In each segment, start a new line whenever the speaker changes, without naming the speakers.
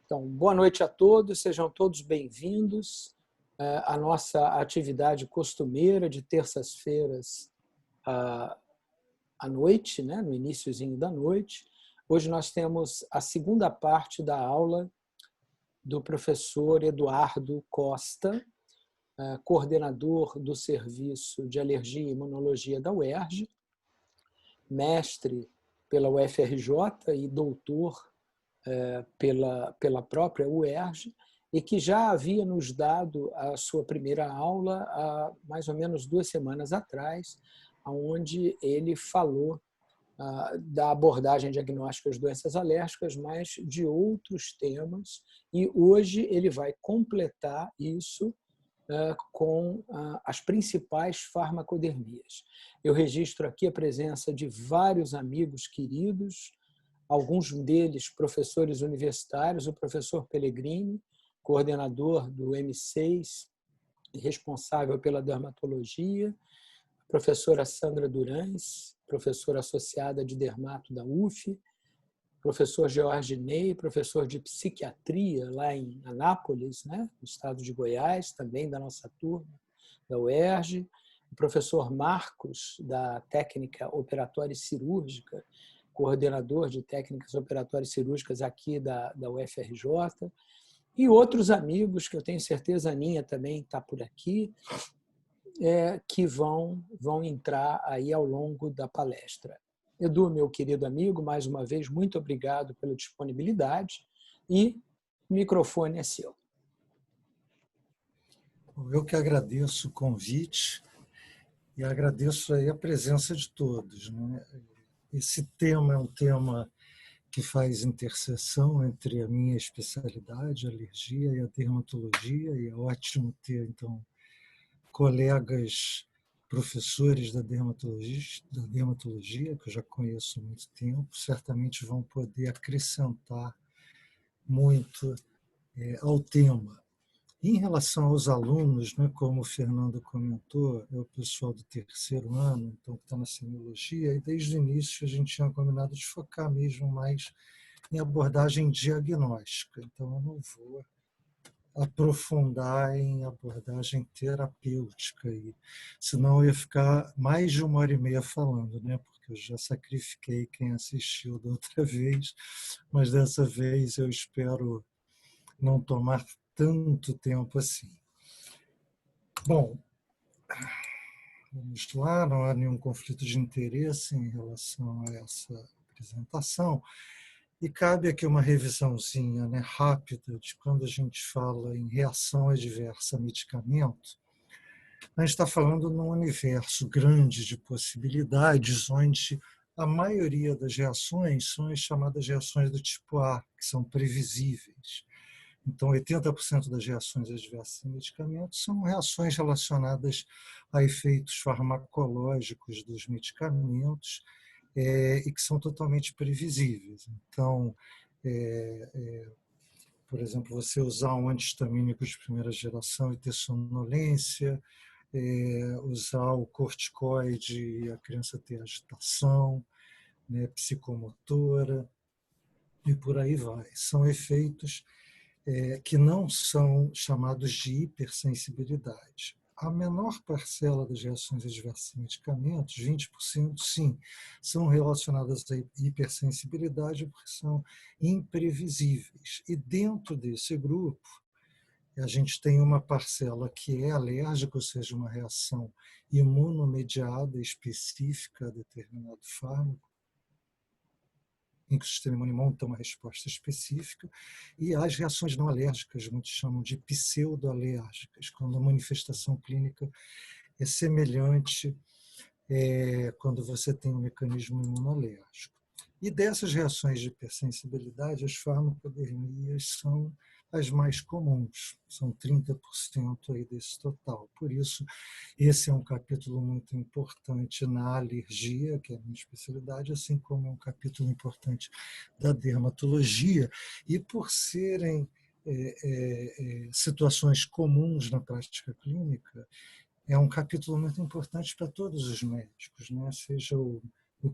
Então, boa noite a todos, sejam todos bem-vindos à nossa atividade costumeira de terças-feiras à noite, né, no iniciozinho da noite. Hoje nós temos a segunda parte da aula do professor Eduardo Costa, coordenador do Serviço de Alergia e Imunologia da UERJ, mestre pela UFRJ e doutor pela própria UERJ, e que já havia nos dado a sua primeira aula há mais ou menos 2 semanas atrás, onde ele falou da abordagem diagnóstica de doenças alérgicas, mas de outros temas, e hoje ele vai completar isso com as principais farmacodermias. Eu registro aqui a presença de vários amigos queridos, alguns deles professores universitários, o professor Pellegrini, coordenador do M6, responsável pela dermatologia, a professora Sandra Durães, professora associada de dermato da UF, professor George Ney, professor de psiquiatria lá em Anápolis, né, no estado de Goiás, também da nossa turma, da UERJ, o professor Marcos, da técnica operatória e cirúrgica, coordenador de técnicas operatórias cirúrgicas aqui da UFRJ, e outros amigos, que eu tenho certeza a Aninha também está por aqui, que vão entrar aí ao longo da palestra. Edu, meu querido amigo, mais uma vez, muito obrigado pela disponibilidade e o microfone é seu.
Eu que agradeço o convite e agradeço aí a presença de todos, né? Esse tema é um tema que faz interseção entre a minha especialidade, a alergia, e a dermatologia, e é ótimo ter, então, colegas professores da dermatologia, que eu já conheço há muito tempo, certamente vão poder acrescentar muito ao tema. Em relação aos alunos, né, como o Fernando comentou, é o pessoal do terceiro ano, então que está na semiologia, e desde o início a gente tinha combinado de focar mesmo mais em abordagem diagnóstica. Então eu não vou aprofundar em abordagem terapêutica, senão eu ia ficar mais de 1h30 falando, né, porque eu já sacrifiquei quem assistiu da outra vez, mas dessa vez eu espero não tomar tanto tempo assim. Bom, vamos lá, não há nenhum conflito de interesse em relação a essa apresentação. E cabe aqui uma revisãozinha, né, rápida de quando a gente fala em reação adversa a medicamento. A gente está falando num universo grande de possibilidades, onde a maioria das reações são as chamadas reações do tipo A, que são previsíveis. Então, 80% das reações adversas a medicamentos são reações relacionadas a efeitos farmacológicos dos medicamentos e que são totalmente previsíveis. Então, por exemplo, você usar um antihistamínico de primeira geração e ter sonolência, usar o corticoide e a criança ter agitação, né, psicomotora, e por aí vai. São efeitos que não são chamados de hipersensibilidade. A menor parcela das reações adversas a medicamentos, 20%, sim, são relacionadas à hipersensibilidade porque são imprevisíveis. E dentro desse grupo, a gente tem uma parcela que é alérgica, ou seja, uma reação imunomediada específica a determinado fármaco, em que o sistema imune monta uma resposta específica, e as reações não alérgicas, muitos chamam de pseudoalérgicas, quando a manifestação clínica é semelhante quando você tem um mecanismo imunolérgico. E dessas reações de hipersensibilidade, as farmacodermias são as mais comuns, são 30% aí desse total. Por isso, esse é um capítulo muito importante na alergia, que é a minha especialidade, assim como é um capítulo importante da dermatologia, e por serem situações comuns na prática clínica, é um capítulo muito importante para todos os médicos, né? Seja o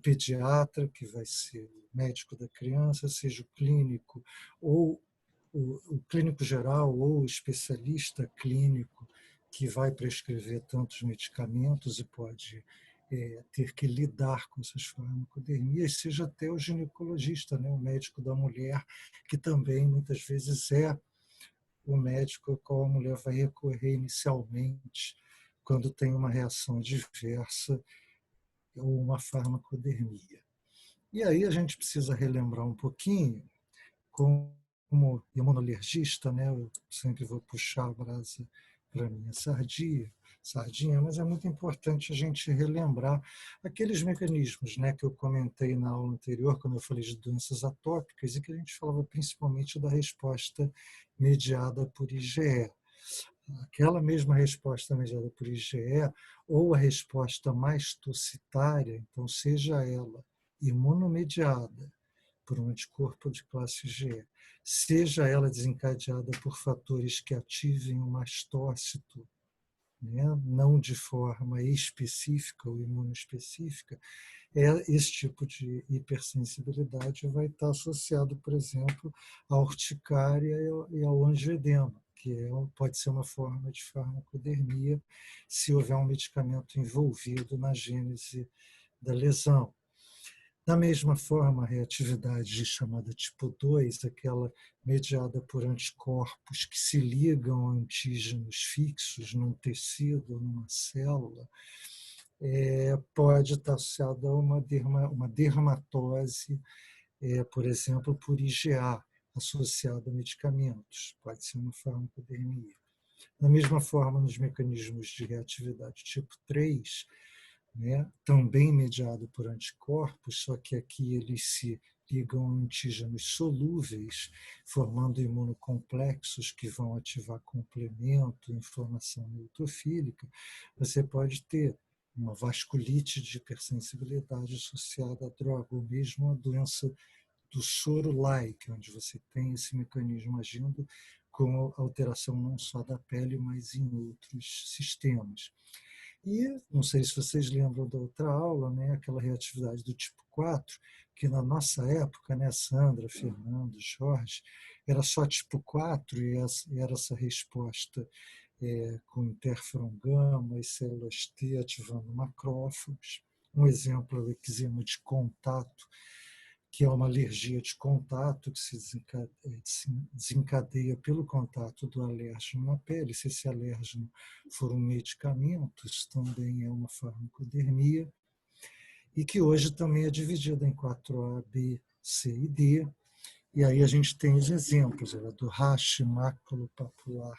pediatra, que vai ser o médico da criança, seja o clínico ou o clínico geral ou o especialista clínico que vai prescrever tantos medicamentos e pode ter que lidar com essas farmacodermias, seja até o ginecologista, né, o médico da mulher, que também muitas vezes é o médico ao qual a mulher vai recorrer inicialmente quando tem uma reação adversa ou uma farmacodermia. E aí a gente precisa relembrar um pouquinho, como imunoalergista, né, eu sempre vou puxar a brasa para a minha sardinha, mas é muito importante a gente relembrar aqueles mecanismos, né, que eu comentei na aula anterior, quando eu falei de doenças atópicas, e que a gente falava principalmente da resposta mediada por IgE. Aquela mesma resposta mediada por IgE, ou a resposta mais tocitária, então seja ela imunomediada por um anticorpo de classe G, seja ela desencadeada por fatores que ativem o mastócito, né, não de forma específica ou imunoespecífica, esse tipo de hipersensibilidade vai estar associado, por exemplo, à urticária e ao angioedema, que pode ser uma forma de farmacodermia se houver um medicamento envolvido na gênese da lesão. Da mesma forma, a reatividade chamada tipo 2, aquela mediada por anticorpos que se ligam a antígenos fixos num tecido, numa célula, pode estar associada a uma dermatose, por exemplo, por IgA, associada a medicamentos. Pode ser uma farmacodermia. Da mesma forma, nos mecanismos de reatividade tipo 3, né, também mediado por anticorpos, só que aqui eles se ligam a antígenos solúveis, formando imunocomplexos que vão ativar complemento, inflamação neutrofílica. Você pode ter uma vasculite de hipersensibilidade associada à droga, ou mesmo a doença do soro-like, onde você tem esse mecanismo agindo com alteração não só da pele, mas em outros sistemas. E não sei se vocês lembram da outra aula, né, aquela reatividade do tipo 4, que na nossa época, né, Sandra, Fernando, Jorge, era só tipo 4 e era essa resposta com interferon gama e células T ativando macrófagos. Um exemplo é o eczema de contato, que é uma alergia de contato que se desencadeia pelo contato do alérgeno na pele. Se esse alérgeno for um medicamento, isso também é uma farmacodermia, e que hoje também é dividida em 4A, B, C e D. E aí a gente tem os exemplos do rash maculopapular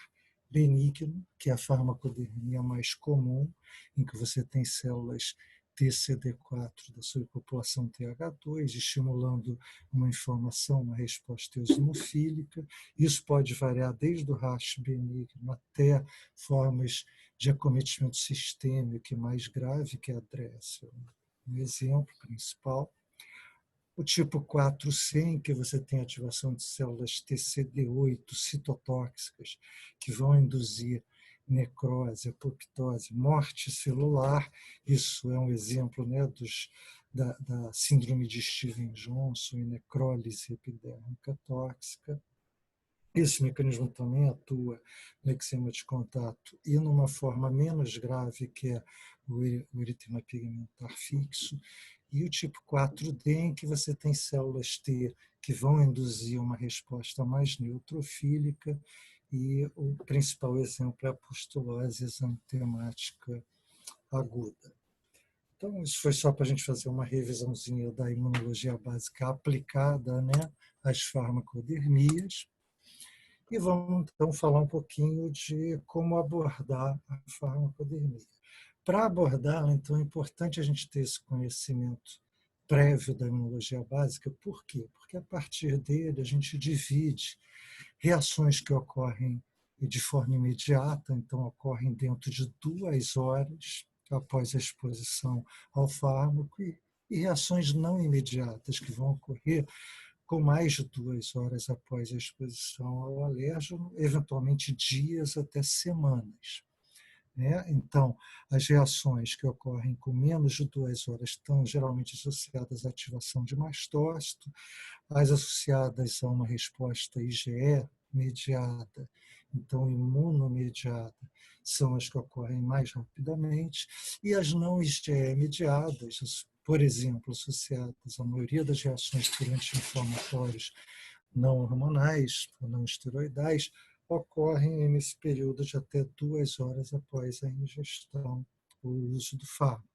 benigno, que é a farmacodermia mais comum, em que você tem células TCD4 da subpopulação TH2, estimulando uma inflamação, uma resposta eosinofílica. Isso pode variar desde o rash benigno até formas de acometimento sistêmico e mais grave, que é a DRESS, um exemplo principal. O tipo 4C, em que você tem ativação de células TCD8 citotóxicas, que vão induzir necrose, apoptose, morte celular. Isso é um exemplo, né, da síndrome de Stevens-Johnson e necrólise epidérmica tóxica. Esse mecanismo também atua no eczema de contato e numa forma menos grave, que é o eritema pigmentar fixo, e o tipo 4D, em que você tem células T que vão induzir uma resposta mais neutrofílica, e o principal exemplo é a pustulose exantemática aguda. Então, isso foi só para a gente fazer uma revisãozinha da imunologia básica aplicada, né, às farmacodermias. E vamos, então, falar um pouquinho de como abordar a farmacodermia. Para abordá-la, então, é importante a gente ter esse conhecimento prévio da imunologia básica. Por quê? Porque a partir dele a gente divide reações que ocorrem de forma imediata, então ocorrem dentro de 2 horas após a exposição ao fármaco, e reações não imediatas, que vão ocorrer com mais de 2 horas após a exposição ao alérgeno, eventualmente dias até semanas. Né? Então, as reações que ocorrem com menos de 2 horas estão geralmente associadas à ativação de mastócito, as associadas a uma resposta IgE mediada. Então, imunomediada são as que ocorrem mais rapidamente, e as não IgE-mediadas, por exemplo, associadas à maioria das reações por anti-inflamatórios não hormonais, ou não esteroidais, ocorrem nesse período de até 2 horas após a ingestão, o uso do fármaco.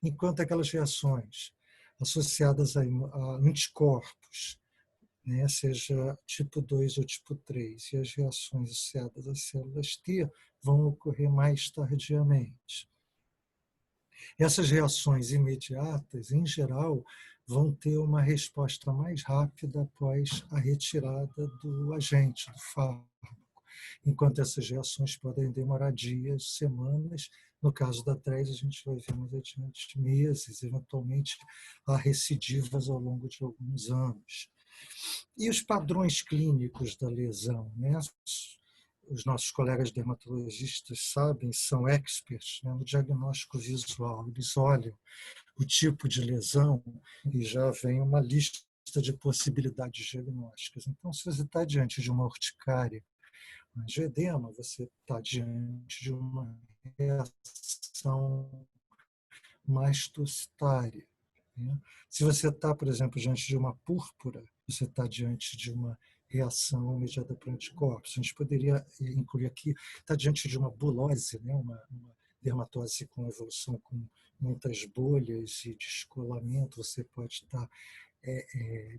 Enquanto aquelas reações associadas a anticorpos, né, seja tipo 2 ou tipo 3, e as reações associadas às células T vão ocorrer mais tardiamente. Essas reações imediatas, em geral, vão ter uma resposta mais rápida após a retirada do agente, do fármaco, enquanto essas reações podem demorar dias, semanas. No caso da TRES, a gente vai ver mais adiante meses, eventualmente há recidivas ao longo de alguns anos. E os padrões clínicos da lesão, né? Os nossos colegas dermatologistas sabem, são experts, né, no diagnóstico visual. Eles olham o tipo de lesão e já vem uma lista de possibilidades diagnósticas. Então, se você está diante de uma urticária, um angioedema, você está diante de uma reação mastocitária, né? Se você está, por exemplo, diante de uma púrpura, você está diante de uma reação mediada por anticorpos. A gente poderia incluir aqui, está diante de uma bulose, né? uma dermatose com evolução com muitas bolhas e descolamento, você pode estar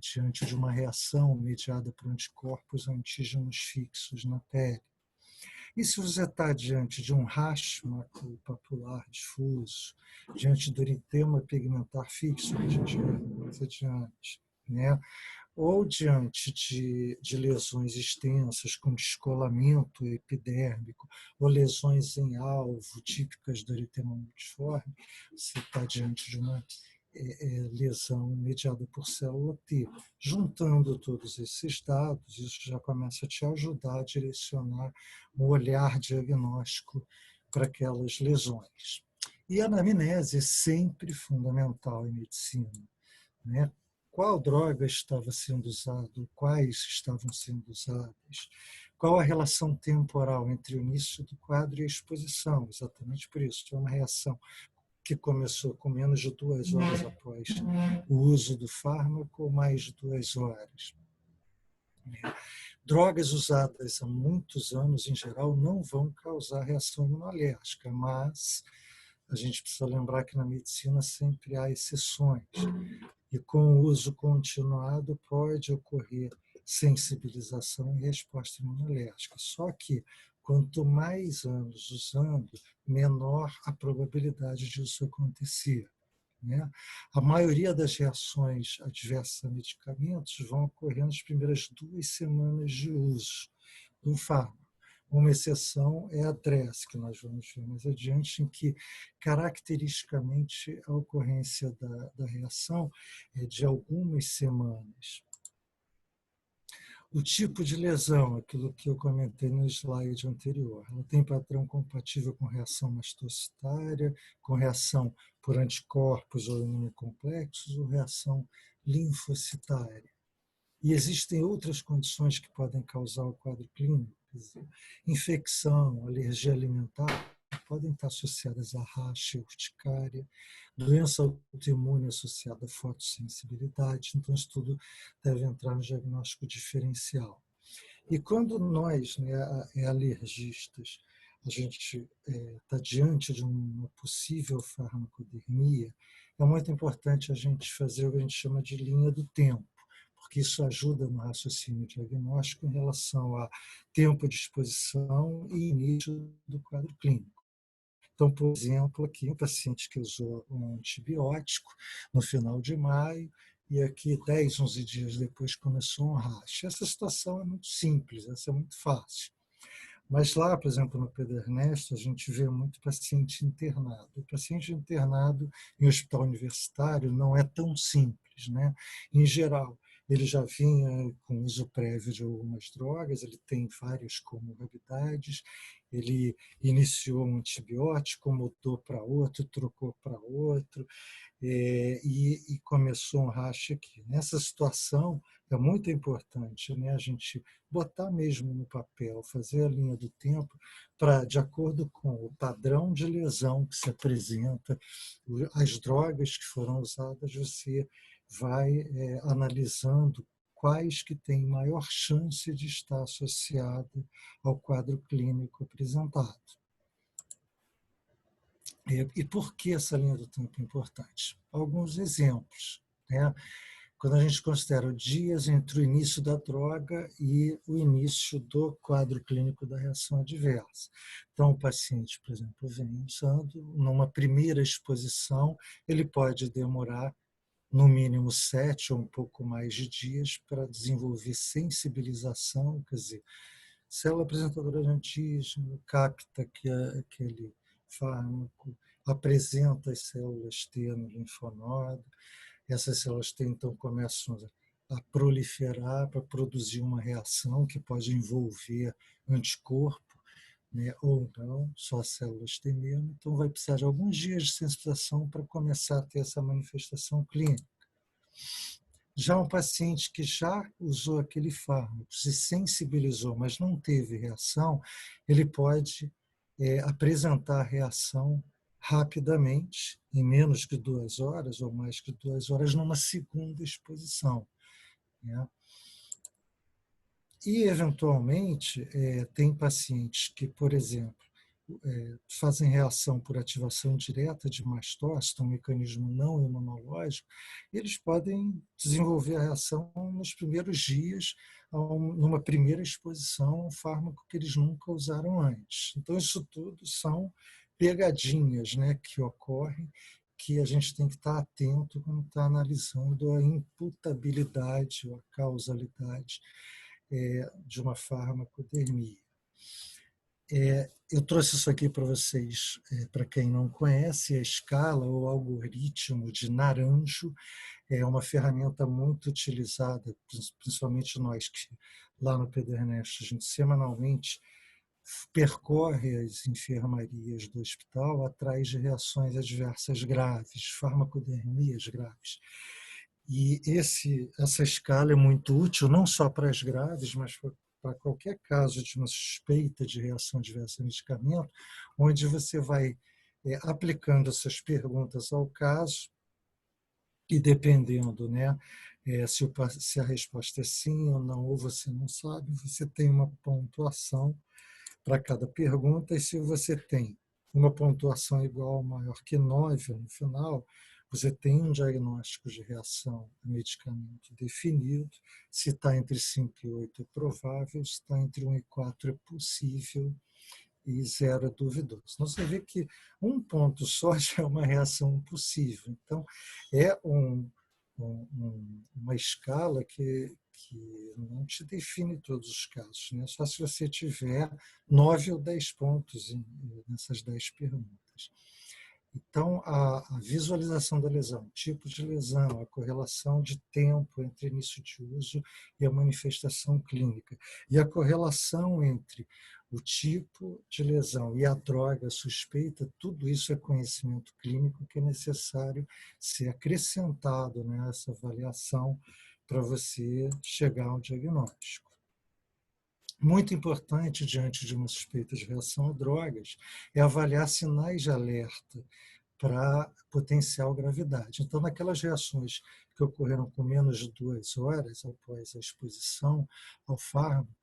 diante de uma reação mediada por anticorpos a antígenos fixos na pele. E se você está diante de um racho maculopapular difuso, diante do eritema pigmentar fixo, que a gente vai mais adiante, né? Ou diante de lesões extensas com descolamento epidérmico, ou lesões em alvo típicas do eritema multiforme, você está diante de uma lesão mediada por célula T. Juntando todos esses dados, isso já começa a te ajudar a direcionar um olhar diagnóstico para aquelas lesões. E a anamnese é sempre fundamental em medicina, né? Qual droga estava sendo usada, quais estavam sendo usadas, qual a relação temporal entre o início do quadro e a exposição, exatamente por isso, é uma reação que começou com menos de 2 horas após o uso do fármaco, ou mais de 2 horas. Drogas usadas há muitos anos, em geral, não vão causar reação imunológica, mas a gente precisa lembrar que na medicina sempre há exceções. E com o uso continuado pode ocorrer sensibilização e resposta imunológica. Só que quanto mais anos usando, menor a probabilidade disso acontecer, né? A maioria das reações adversas a medicamentos vão ocorrer nas primeiras 2 semanas de uso do fármaco. Uma exceção é a DRESS, que nós vamos ver mais adiante, em que, caracteristicamente, a ocorrência da reação é de algumas semanas. O tipo de lesão, aquilo que eu comentei no slide anterior, ela tem padrão compatível com reação mastocitária, com reação por anticorpos ou imunocomplexos, ou reação linfocitária. E existem outras condições que podem causar o quadro clínico, quer dizer, infecção, alergia alimentar, podem estar associadas a racha, urticária, doença autoimune associada à fotossensibilidade. Então, isso tudo deve entrar no diagnóstico diferencial. E quando nós, né, alergistas, a gente está diante de uma possível farmacodermia, é muito importante a gente fazer o que a gente chama de linha do tempo, porque isso ajuda no raciocínio diagnóstico em relação a tempo de exposição e início do quadro clínico. Então, por exemplo, aqui um paciente que usou um antibiótico no final de maio e aqui 10, 11 dias depois começou um rash. Essa situação é muito simples, essa é muito fácil. Mas lá, por exemplo, no Pedro Ernesto, a gente vê muito paciente internado. O paciente internado em hospital universitário não é tão simples, né? Em geral, ele já vinha com uso prévio de algumas drogas, ele tem várias comorbidades, ele iniciou um antibiótico, mudou para outro, trocou para outro, e começou um racha aqui. Nessa situação, é muito importante, né, a gente botar mesmo no papel, fazer a linha do tempo, para, de acordo com o padrão de lesão que se apresenta, as drogas que foram usadas, você vai analisando quais que têm maior chance de estar associada ao quadro clínico apresentado. E por que essa linha do tempo é importante? Alguns exemplos, né? Quando a gente considera dias entre o início da droga e o início do quadro clínico da reação adversa. Então, o paciente, por exemplo, vem usando, numa primeira exposição, ele pode demorar no mínimo 7 ou um pouco mais de dias para desenvolver sensibilização, quer dizer, célula apresentadora de antígeno capta que aquele fármaco, apresenta as células T no linfonodo, essas células T então começam a proliferar para produzir uma reação que pode envolver anticorpo, né, ou não, só células T mesmo, então vai precisar de alguns dias de sensibilização para começar a ter essa manifestação clínica. Já um paciente que já usou aquele fármaco, se sensibilizou, mas não teve reação, ele pode apresentar reação rapidamente, em menos de 2 horas ou mais que 2 horas, numa segunda exposição, né? E, eventualmente, tem pacientes que, por exemplo, fazem reação por ativação direta de mastócito, um mecanismo não imunológico, eles podem desenvolver a reação nos primeiros dias, numa primeira exposição a um fármaco que eles nunca usaram antes. Então, isso tudo são pegadinhas, né, que ocorrem, que a gente tem que estar atento quando está analisando a imputabilidade ou a causalidade de uma farmacodermia. Eu trouxe isso aqui para vocês, para quem não conhece, a escala ou algoritmo de Naranjo é uma ferramenta muito utilizada, principalmente nós que lá no Pedernest, a gente semanalmente percorre as enfermarias do hospital atrás de reações adversas graves, farmacodermias graves. E essa escala é muito útil não só para as graves, mas para qualquer caso de uma suspeita de reação adversa a medicamento, onde você vai aplicando essas perguntas ao caso e dependendo, né, se a resposta é sim ou não, ou você não sabe, você tem uma pontuação para cada pergunta, e se você tem uma pontuação igual ou maior que 9 no final, você tem um diagnóstico de reação a medicamento definido. Se está entre 5 e 8 é provável, se está entre 1 e 4 é possível, e 0 é duvidoso. Então, você vê que um ponto só já é uma reação possível. Então, é uma escala que não te define todos os casos, né? Só se você tiver 9 ou 10 pontos nessas 10 perguntas. Então, a visualização da lesão, tipo de lesão, a correlação de tempo entre início de uso e a manifestação clínica, e a correlação entre o tipo de lesão e a droga suspeita, tudo isso é conhecimento clínico que é necessário ser acrescentado nessa avaliação para você chegar ao diagnóstico. Muito importante, diante de uma suspeita de reação a drogas, é avaliar sinais de alerta para potencial gravidade. Então, naquelas reações que ocorreram com menos de 2 horas após a exposição ao fármaco,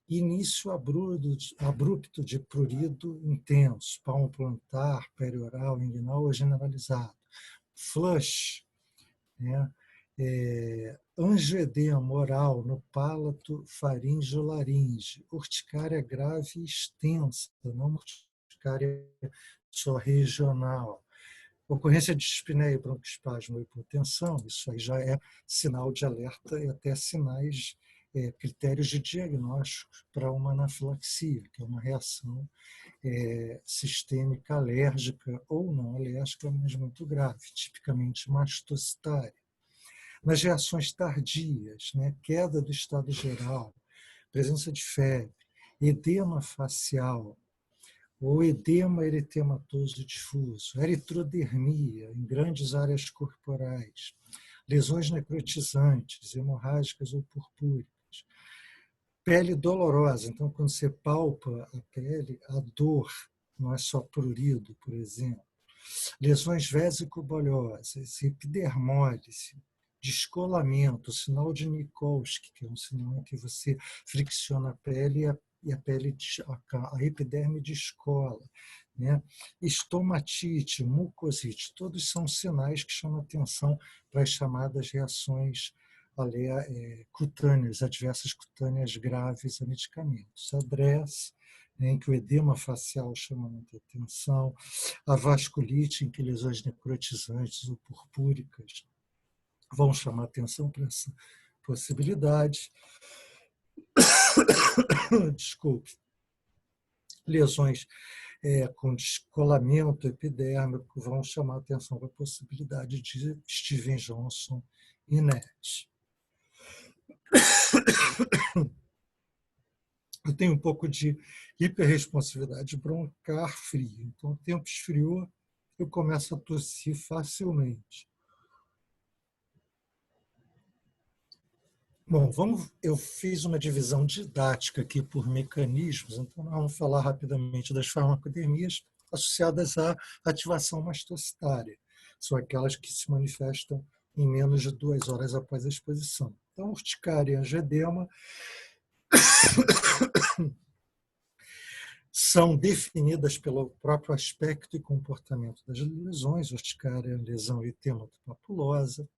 início abrupto de prurido intenso, palmo plantar, perioral, inguinal ou generalizado, flush, né? Angioedema oral no palato faríngeo-laringe, urticária grave e extensa, não urticária só regional, ocorrência de dispneia, broncoespasmo ou hipotensão, isso aí já é sinal de alerta e até sinais, critérios de diagnóstico para uma anafilaxia, que é uma reação sistêmica alérgica ou não alérgica, mas muito grave, tipicamente mastocitária. Nas reações tardias, né? Queda do estado geral, presença de febre, edema facial, ou edema eritematoso difuso, eritrodermia em grandes áreas corporais, lesões necrotizantes, hemorrágicas ou purpúricas, pele dolorosa. Então, quando você palpa a pele, a dor não é só prurido, por exemplo. Lesões vesicobolhosas, epidermólise, descolamento, sinal de Nikolsky, que é um sinal em que você fricciona a pele e a pele, a epiderme descola, né? Estomatite, mucosite, todos são sinais que chamam atenção para as chamadas reações cutâneas, adversas cutâneas graves a medicamentos. A DRESS, em que o edema facial chama muita atenção, a vasculite, em que lesões necrotizantes ou purpúricas vão chamar atenção para essa possibilidade. Desculpe. Lesões com descolamento epidérmico vão chamar atenção para a possibilidade de Steven Johnson e NET. Eu tenho um pouco de hiperresponsividade bronquial frio. Então, o tempo esfriou, eu começo a tossir facilmente. Bom, eu fiz uma divisão didática aqui por mecanismos, então vamos falar rapidamente das farmacodemias associadas à ativação mastocitária. São aquelas que se manifestam em menos de 2 horas após a exposição. Então, urticária e angedema são definidas pelo próprio aspecto e comportamento das lesões. Urticária, lesão eritemato-papulosa,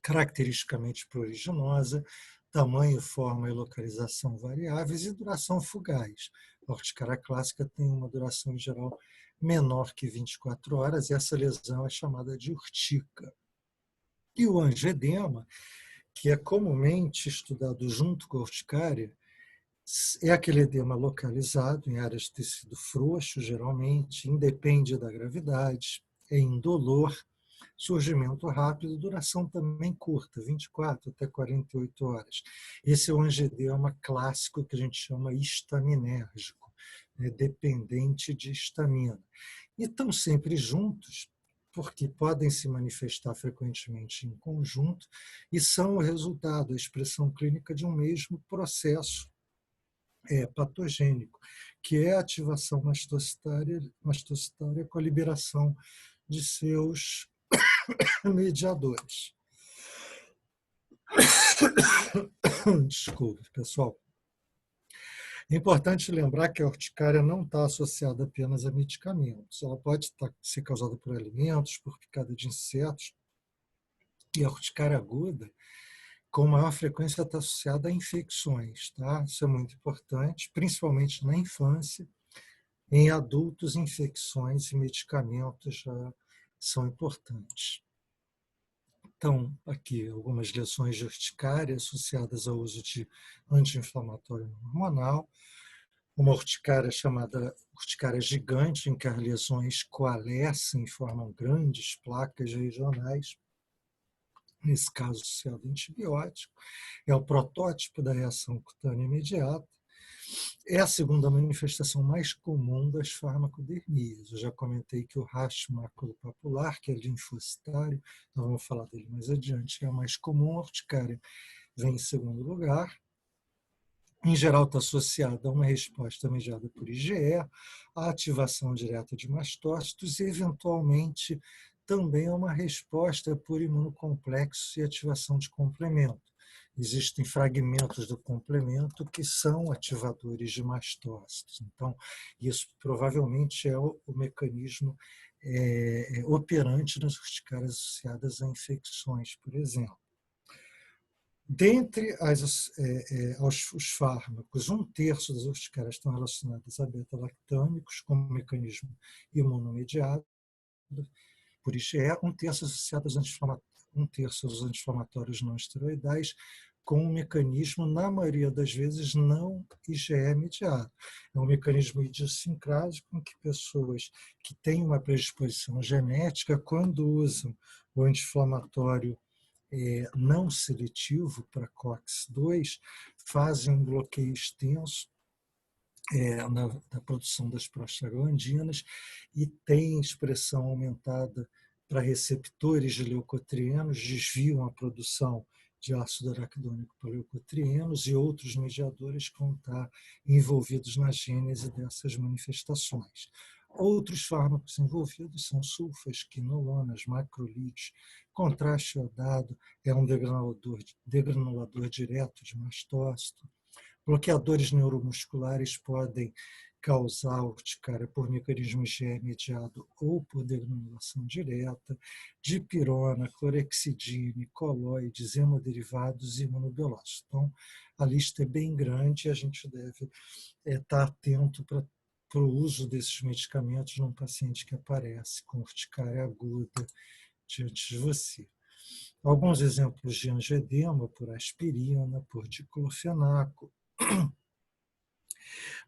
caracteristicamente pruriginosa, tamanho, forma e localização variáveis e duração fugaz. A urticária clássica tem uma duração em geral menor que 24 horas e essa lesão é chamada de urtica. E o angedema, que é comumente estudado junto com a urticária, é aquele edema localizado em áreas de tecido frouxo, geralmente, independe da gravidade, é indolor, surgimento rápido, duração também curta, 24 até 48 horas. Esse é o angedema clássico que a gente chama histaminérgico, dependente de histamina. E estão sempre juntos, porque podem se manifestar frequentemente em conjunto e são o resultado, a expressão clínica de um mesmo processo patogênico, que é a ativação mastocitária com a liberação de seus mediadores. Desculpe, pessoal. É importante lembrar que a urticária não está associada apenas a medicamentos. Ela pode ser causada por alimentos, por picada de insetos. E a urticária aguda, com maior frequência, está associada a infecções. Tá? Isso é muito importante, principalmente na infância. Em adultos, infecções e medicamentos já são importantes. Então, aqui, algumas lesões de urticária associadas ao uso de anti-inflamatório hormonal, uma urticária chamada urticária gigante, em que as lesões coalescem e formam grandes placas regionais, nesse caso associado a antibiótico, é o protótipo da reação cutânea imediata. É a segunda manifestação mais comum das farmacodermias. Eu já comentei que o racho maculopapular, que é linfocitário, nós vamos falar dele mais adiante, é a mais comum. A urticária vem em segundo lugar. Em geral, está associada a uma resposta mediada por IgE, a ativação direta de mastócitos e, eventualmente, também a uma resposta por imunocomplexo e ativação de complemento. Existem fragmentos do complemento que são ativadores de mastócitos. Então, isso provavelmente é o mecanismo operante nas urticárias associadas a infecções, por exemplo. Dentre os fármacos, 1/3 das urticárias estão relacionadas a beta-lactâmicos como mecanismo imunomediado, por IgE, 1/3 associadas aos anti-inflamatórios não esteroidais, com um mecanismo, na maioria das vezes, não IgE mediado. É um mecanismo idiosincrático em que pessoas que têm uma predisposição genética, quando usam o anti-inflamatório não seletivo para COX-2 fazem um bloqueio extenso na produção das prostaglandinas e tem expressão aumentada para receptores de leucotrienos, desviam a produção de ácido araquidônico para leucotrienos e outros mediadores que vão estar envolvidos na gênese dessas manifestações. Outros fármacos envolvidos são sulfas, quinolonas, macrolides. Contraste iodado é um degranulador direto de mastócito. Bloqueadores neuromusculares podem causar urticária por mecanismo IgE mediado ou por degranulação direta, dipirona, clorexidine, coloides, hemoderivados e imunobiológicos. Então, a lista é bem grande e a gente deve estar atento para o uso desses medicamentos num paciente que aparece com urticária aguda diante de você. Alguns exemplos de angioedema por aspirina, por diclofenaco.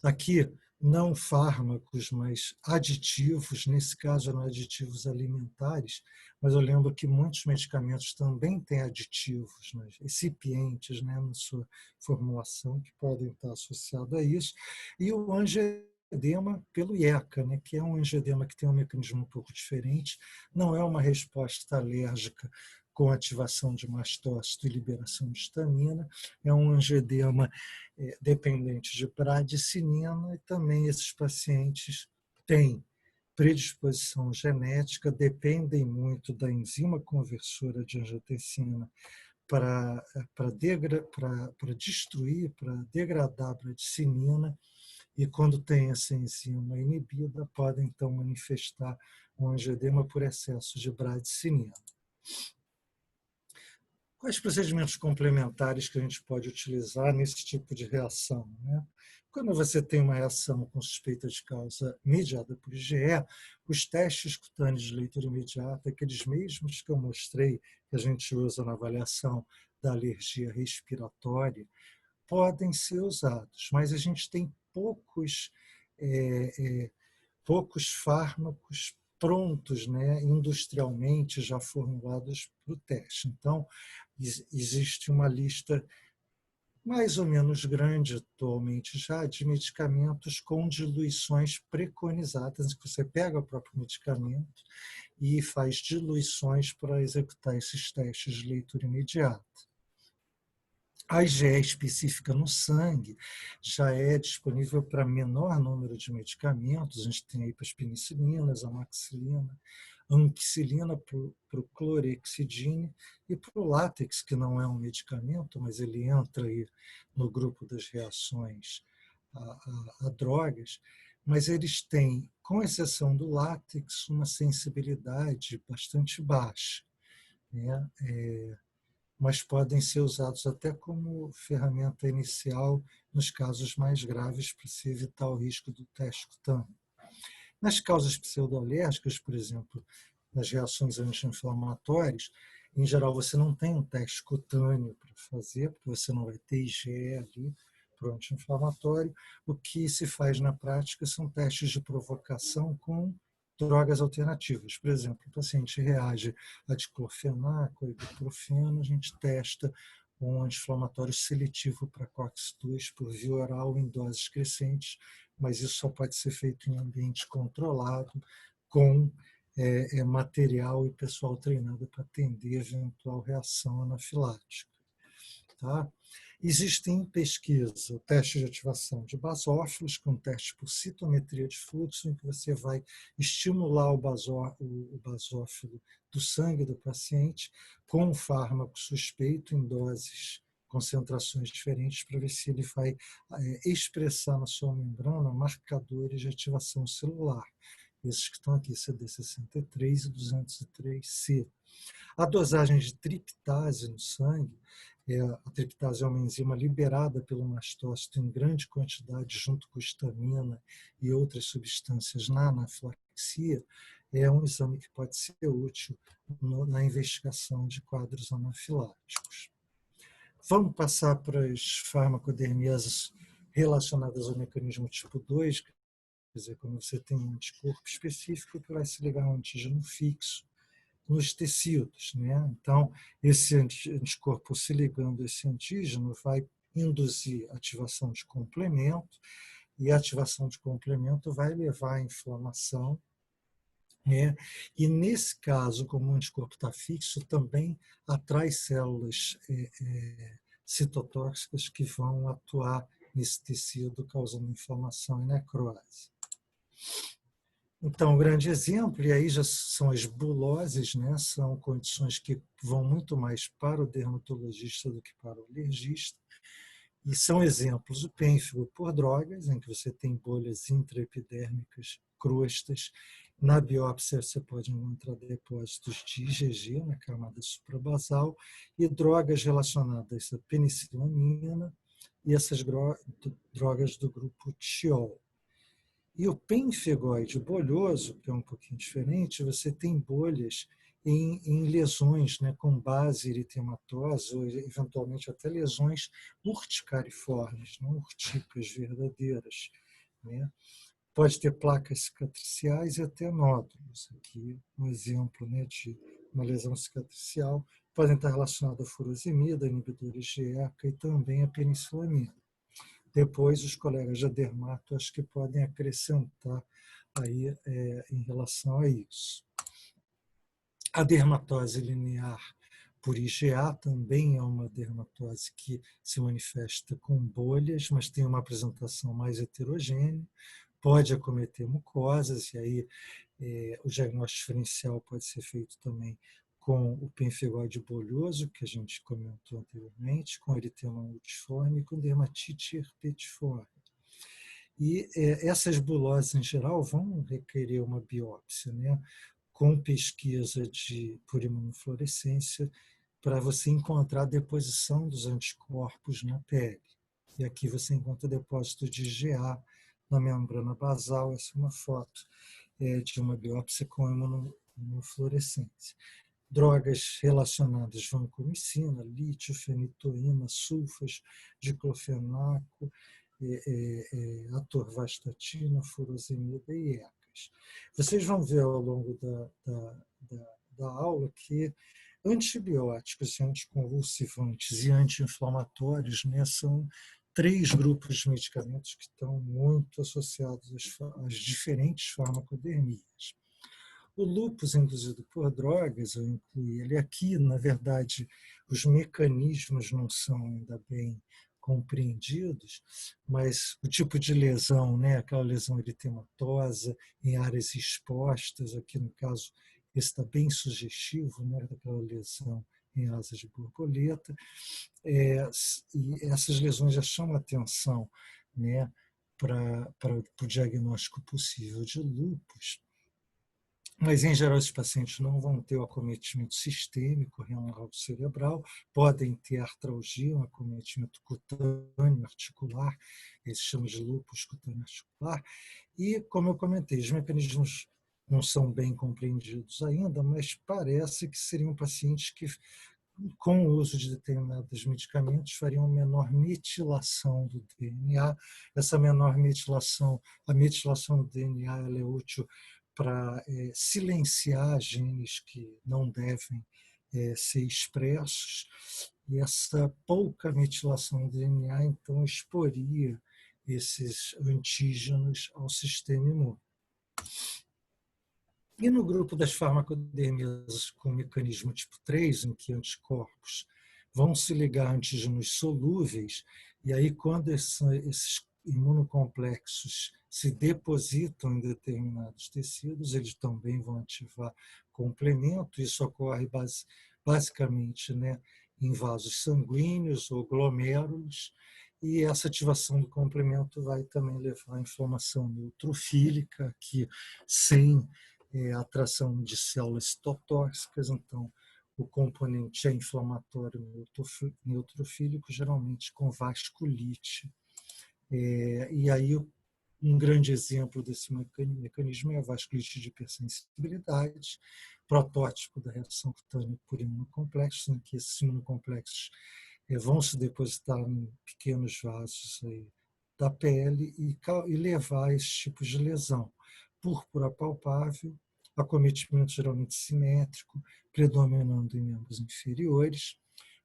Aqui, não fármacos, mas aditivos, nesse caso eram aditivos alimentares, mas eu lembro que muitos medicamentos também têm aditivos, né, recipientes, né, na sua formulação, que podem estar associados a isso. E o angioedema pelo IECA, né, que é um angioedema que tem um mecanismo um pouco diferente, não é uma resposta alérgica com ativação de mastócito e liberação de histamina, é um angioedema dependente de bradicinina, e também esses pacientes têm predisposição genética, dependem muito da enzima conversora de angiotensina para destruir, para degradar a bradicinina, e quando tem essa enzima inibida, podem então manifestar um angioedema por excesso de bradicinina. Quais procedimentos complementares que a gente pode utilizar nesse tipo de reação, né? Quando você tem uma reação com suspeita de causa mediada por IgE, os testes cutâneos de leitura imediata, aqueles mesmos que eu mostrei, que a gente usa na avaliação da alergia respiratória, podem ser usados, mas a gente tem poucos fármacos prontos, né, industrialmente já formulados para o teste. Então, existe uma lista mais ou menos grande atualmente já de medicamentos com diluições preconizadas, que você pega o próprio medicamento e faz diluições para executar esses testes de leitura imediata. A IgE específica no sangue já é disponível para menor número de medicamentos. A gente tem aí para as penicilinas, amoxicilina, ampicilina para o clorexidine e para o látex, que não é um medicamento, mas ele entra aí no grupo das reações a drogas. Mas eles têm, com exceção do látex, uma sensibilidade bastante baixa, né? Mas podem ser usados até como ferramenta inicial nos casos mais graves para se evitar o risco do teste cutâneo. Nas causas pseudoalérgicas, por exemplo, nas reações anti-inflamatórias, em geral você não tem um teste cutâneo para fazer, porque você não vai ter IgE ali para o anti-inflamatório. O que se faz na prática são testes de provocação com drogas alternativas. Por exemplo, o paciente reage a diclofenaco, a ibuprofeno, a gente testa um anti-inflamatório seletivo para COX-2 por via oral em doses crescentes, mas isso só pode ser feito em ambiente controlado, com material e pessoal treinado para atender eventual reação anafilática. Tá? Existem em pesquisa testes de ativação de basófilos, com teste por citometria de fluxo, em que você vai estimular o basófilo do sangue do paciente com um fármaco suspeito em doses, concentrações diferentes, para ver se ele vai expressar na sua membrana marcadores de ativação celular. Esses que estão aqui, CD63 e 203C. A dosagem de triptase no sangue, a triptase é uma enzima liberada pelo mastócito em grande quantidade junto com histamina e outras substâncias na anafilaxia, é um exame que pode ser útil na investigação de quadros anafiláticos. Vamos passar para as farmacodermias relacionadas ao mecanismo tipo 2, quer dizer, quando você tem um anticorpo específico que vai se ligar a um antígeno fixo, nos tecidos, né? Então, esse anticorpo se ligando a esse antígeno vai induzir ativação de complemento, e a ativação de complemento vai levar à inflamação, né? E nesse caso, como o anticorpo está fixo, também atrai células citotóxicas que vão atuar nesse tecido, causando inflamação e necrose. Então, um grande exemplo, e aí já são as buloses, né? São condições que vão muito mais para o dermatologista do que para o alergista, e são exemplos o pênfigo por drogas, em que você tem bolhas intraepidérmicas, crostas. Na biópsia você pode encontrar depósitos de IgG na camada suprabasal e drogas relacionadas à penicilamina e essas drogas do grupo tiol. E o pênfigoide bolhoso, que é um pouquinho diferente, você tem bolhas em lesões, né, com base eritematosa, ou eventualmente até lesões urticariformes, não urticas verdadeiras, né? Pode ter placas cicatriciais e até nódulos. Aqui um exemplo, né, de uma lesão cicatricial. Podem estar relacionadas à furosemida, inibidores de ECA e também a penicilamina. Depois, os colegas de dermato acho que podem acrescentar aí em relação a isso. A dermatose linear por IgA também é uma dermatose que se manifesta com bolhas, mas tem uma apresentação mais heterogênea, pode acometer mucosas, e aí o diagnóstico diferencial pode ser feito também com o pênfigoide bolhoso, que a gente comentou anteriormente, com eritema multiforme e com dermatite herpetiforme. E essas buloses, em geral, vão requerer uma biópsia, né, com pesquisa por imunofluorescência, para você encontrar a deposição dos anticorpos na pele. E aqui você encontra depósito de IgA na membrana basal. Essa é uma foto de uma biópsia com imunofluorescência. Drogas relacionadas vancomicina, lítio, fenitoína, sulfas, diclofenaco, atorvastatina, furosemida e ECAs. Vocês vão ver ao longo da aula que antibióticos, anticonvulsivantes e anti-inflamatórios, né, são 3 grupos de medicamentos que estão muito associados às diferentes farmacodermias. O lúpus induzido por drogas, eu incluí ele aqui, na verdade, os mecanismos não são ainda bem compreendidos, mas o tipo de lesão, né, aquela lesão eritematosa em áreas expostas, aqui no caso, esse está bem sugestivo, né, daquela lesão em asas de borboleta, e essas lesões já chamam atenção, né, para o diagnóstico possível de lúpus. Mas, em geral, esses pacientes não vão ter o acometimento sistêmico renal cerebral, podem ter artralgia, um acometimento cutâneo articular, eles chamam de lúpus cutâneo articular, e, como eu comentei, os mecanismos não são bem compreendidos ainda, mas parece que seriam pacientes que, com o uso de determinados medicamentos, fariam menor metilação do DNA. Essa menor metilação, a metilação do DNA, ela é útil para silenciar genes que não devem ser expressos, e essa pouca metilação do DNA, então, exporia esses antígenos ao sistema imune. E no grupo das farmacodermias com mecanismo tipo 3, em que anticorpos vão se ligar a antígenos solúveis, e aí quando esses imunocomplexos se depositam em determinados tecidos, eles também vão ativar complemento. Isso ocorre basicamente, né, em vasos sanguíneos ou glomérulos, e essa ativação do complemento vai também levar à inflamação neutrofílica, que sem atração de células citotóxicas, então o componente é inflamatório neutrofílico, geralmente com vasculite. E aí um grande exemplo desse mecanismo é a vasculite de hipersensibilidade, protótipo da reação cutânea por imunocomplexos, em que esses imunocomplexos vão se depositar em pequenos vasos aí da pele e levar a esse tipo de lesão. Púrpura palpável, acometimento geralmente simétrico, predominando em membros inferiores,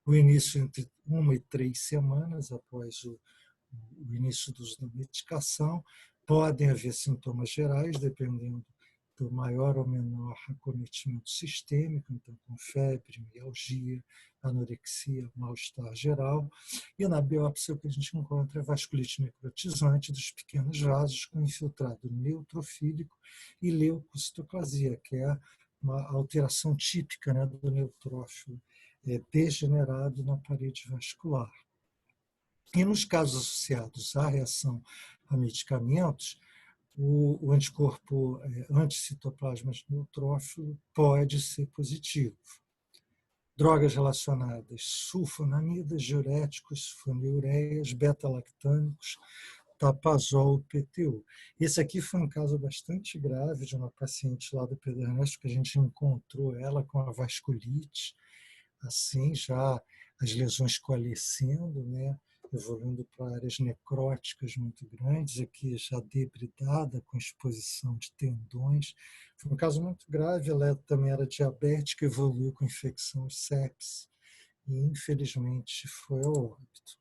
o início entre 1 e 3 semanas após o início do uso da medicação. Podem haver sintomas gerais, dependendo do maior ou menor acometimento sistêmico, então com febre, mialgia, anorexia, mal-estar geral. E na biópsia o que a gente encontra é vasculite necrotizante dos pequenos vasos com infiltrado neutrofílico e leucocitoclasia, que é uma alteração típica, né, do neutrófilo degenerado na parede vascular. E nos casos associados à reação a medicamentos, o anticorpo anticitoplasma de neutrófilo pode ser positivo. Drogas relacionadas: sulfonamidas, diuréticos, sulfonilureias, beta-lactâmicos, tapazol, PTU. Esse aqui foi um caso bastante grave de uma paciente lá do Pedro Ernesto, que a gente encontrou ela com a vasculite, assim, já as lesões coalescendo, né, evoluindo para áreas necróticas muito grandes, aqui já debridada, com exposição de tendões. Foi um caso muito grave, ela também era diabética, evoluiu com infecção e sepse, e infelizmente foi ao óbito.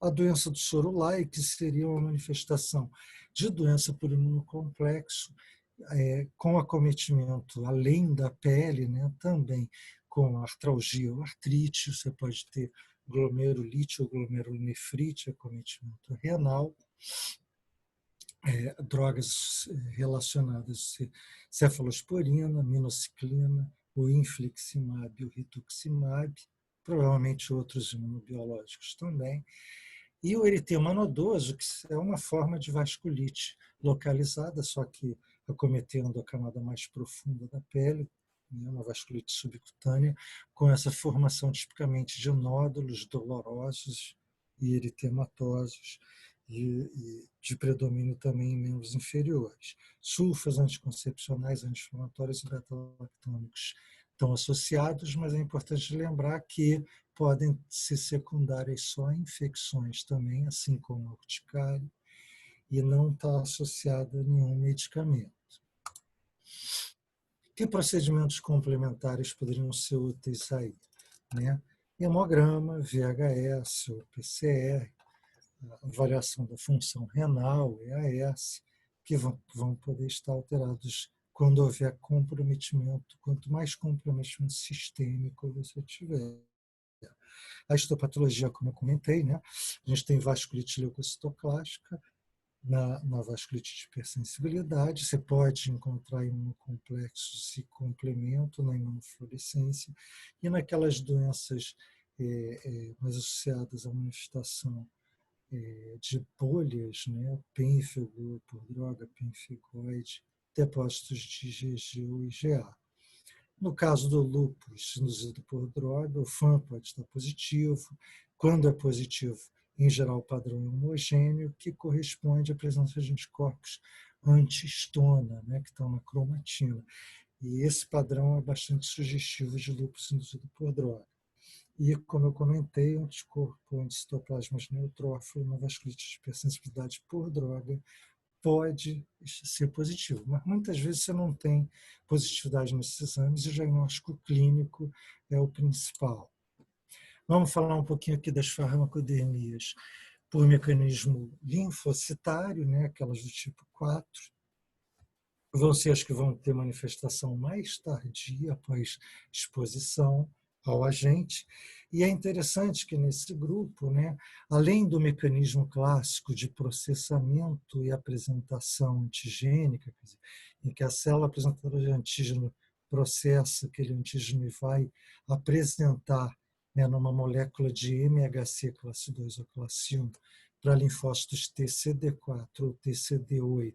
A doença do Soro-Lai, que seria uma manifestação de doença por imunocomplexo, com acometimento além da pele, né, também com artralgia ou artrite, você pode ter glomerulite ou glomerulonefrite, acometimento renal, drogas relacionadas a cefalosporina, minociclina, o infliximab, o rituximab, provavelmente outros imunobiológicos também. E o eritema nodoso, que é uma forma de vasculite localizada, só que acometendo a camada mais profunda da pele, uma vasculite subcutânea, com essa formação tipicamente de nódulos dolorosos e eritematosos, e de predomínio também em membros inferiores. Sulfas anticoncepcionais, anti-inflamatórios e beta-lactâmicos estão associados, mas é importante lembrar que podem ser secundárias só a infecções também, assim como a urticária, e não está associada a nenhum medicamento. Que procedimentos complementares poderiam ser úteis aí, né? Hemograma, VHS ou PCR, avaliação da função renal, EAS, que vão poder estar alterados quando houver comprometimento. Quanto mais comprometimento sistêmico você tiver. A histopatologia, como eu comentei, né? A gente tem vasculite leucocitoclástica, na vasculite de hipersensibilidade, você pode encontrar imunocomplexos e complemento na imunofluorescência, e naquelas doenças mais associadas à manifestação de bolhas, né, pênfigo por droga, pemfigoide, depósitos de IgG ou IgA. No caso do lúpus induzido por droga, o FAM pode estar positivo. Quando é positivo, em geral, o padrão é homogêneo, que corresponde à presença de anticorpos anti-histona, né, que estão na cromatina. E esse padrão é bastante sugestivo de lúpus induzido por droga. E, como eu comentei, o anticorpo anticitoplasma neutrófilo na vasculite de hipersensibilidade por droga pode ser positivo, mas muitas vezes você não tem positividade nesses exames e o diagnóstico clínico é o principal. Vamos falar um pouquinho aqui das farmacodemias por mecanismo linfocitário, né, aquelas do tipo 4, vão ser as que vão ter manifestação mais tardia após exposição ao agente. E é interessante que nesse grupo, né, além do mecanismo clássico de processamento e apresentação antigênica, quer dizer, em que a célula apresentadora de antígeno processa aquele antígeno e vai apresentar, né, numa molécula de MHC classe 2 ou classe 1 para linfócitos TCD4 ou TCD8,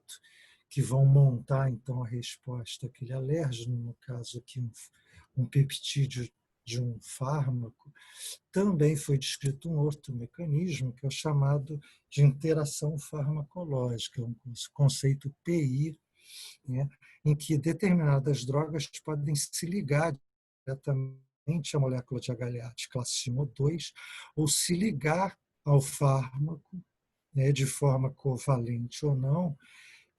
que vão montar então a resposta àquele alérgeno, no caso aqui um peptídeo de um fármaco. Também foi descrito um outro mecanismo, que é o chamado de interação farmacológica, um conceito PI, né, em que determinadas drogas podem se ligar diretamente à molécula de HLA de classe 1 ou 2, ou se ligar ao fármaco, né, de forma covalente ou não,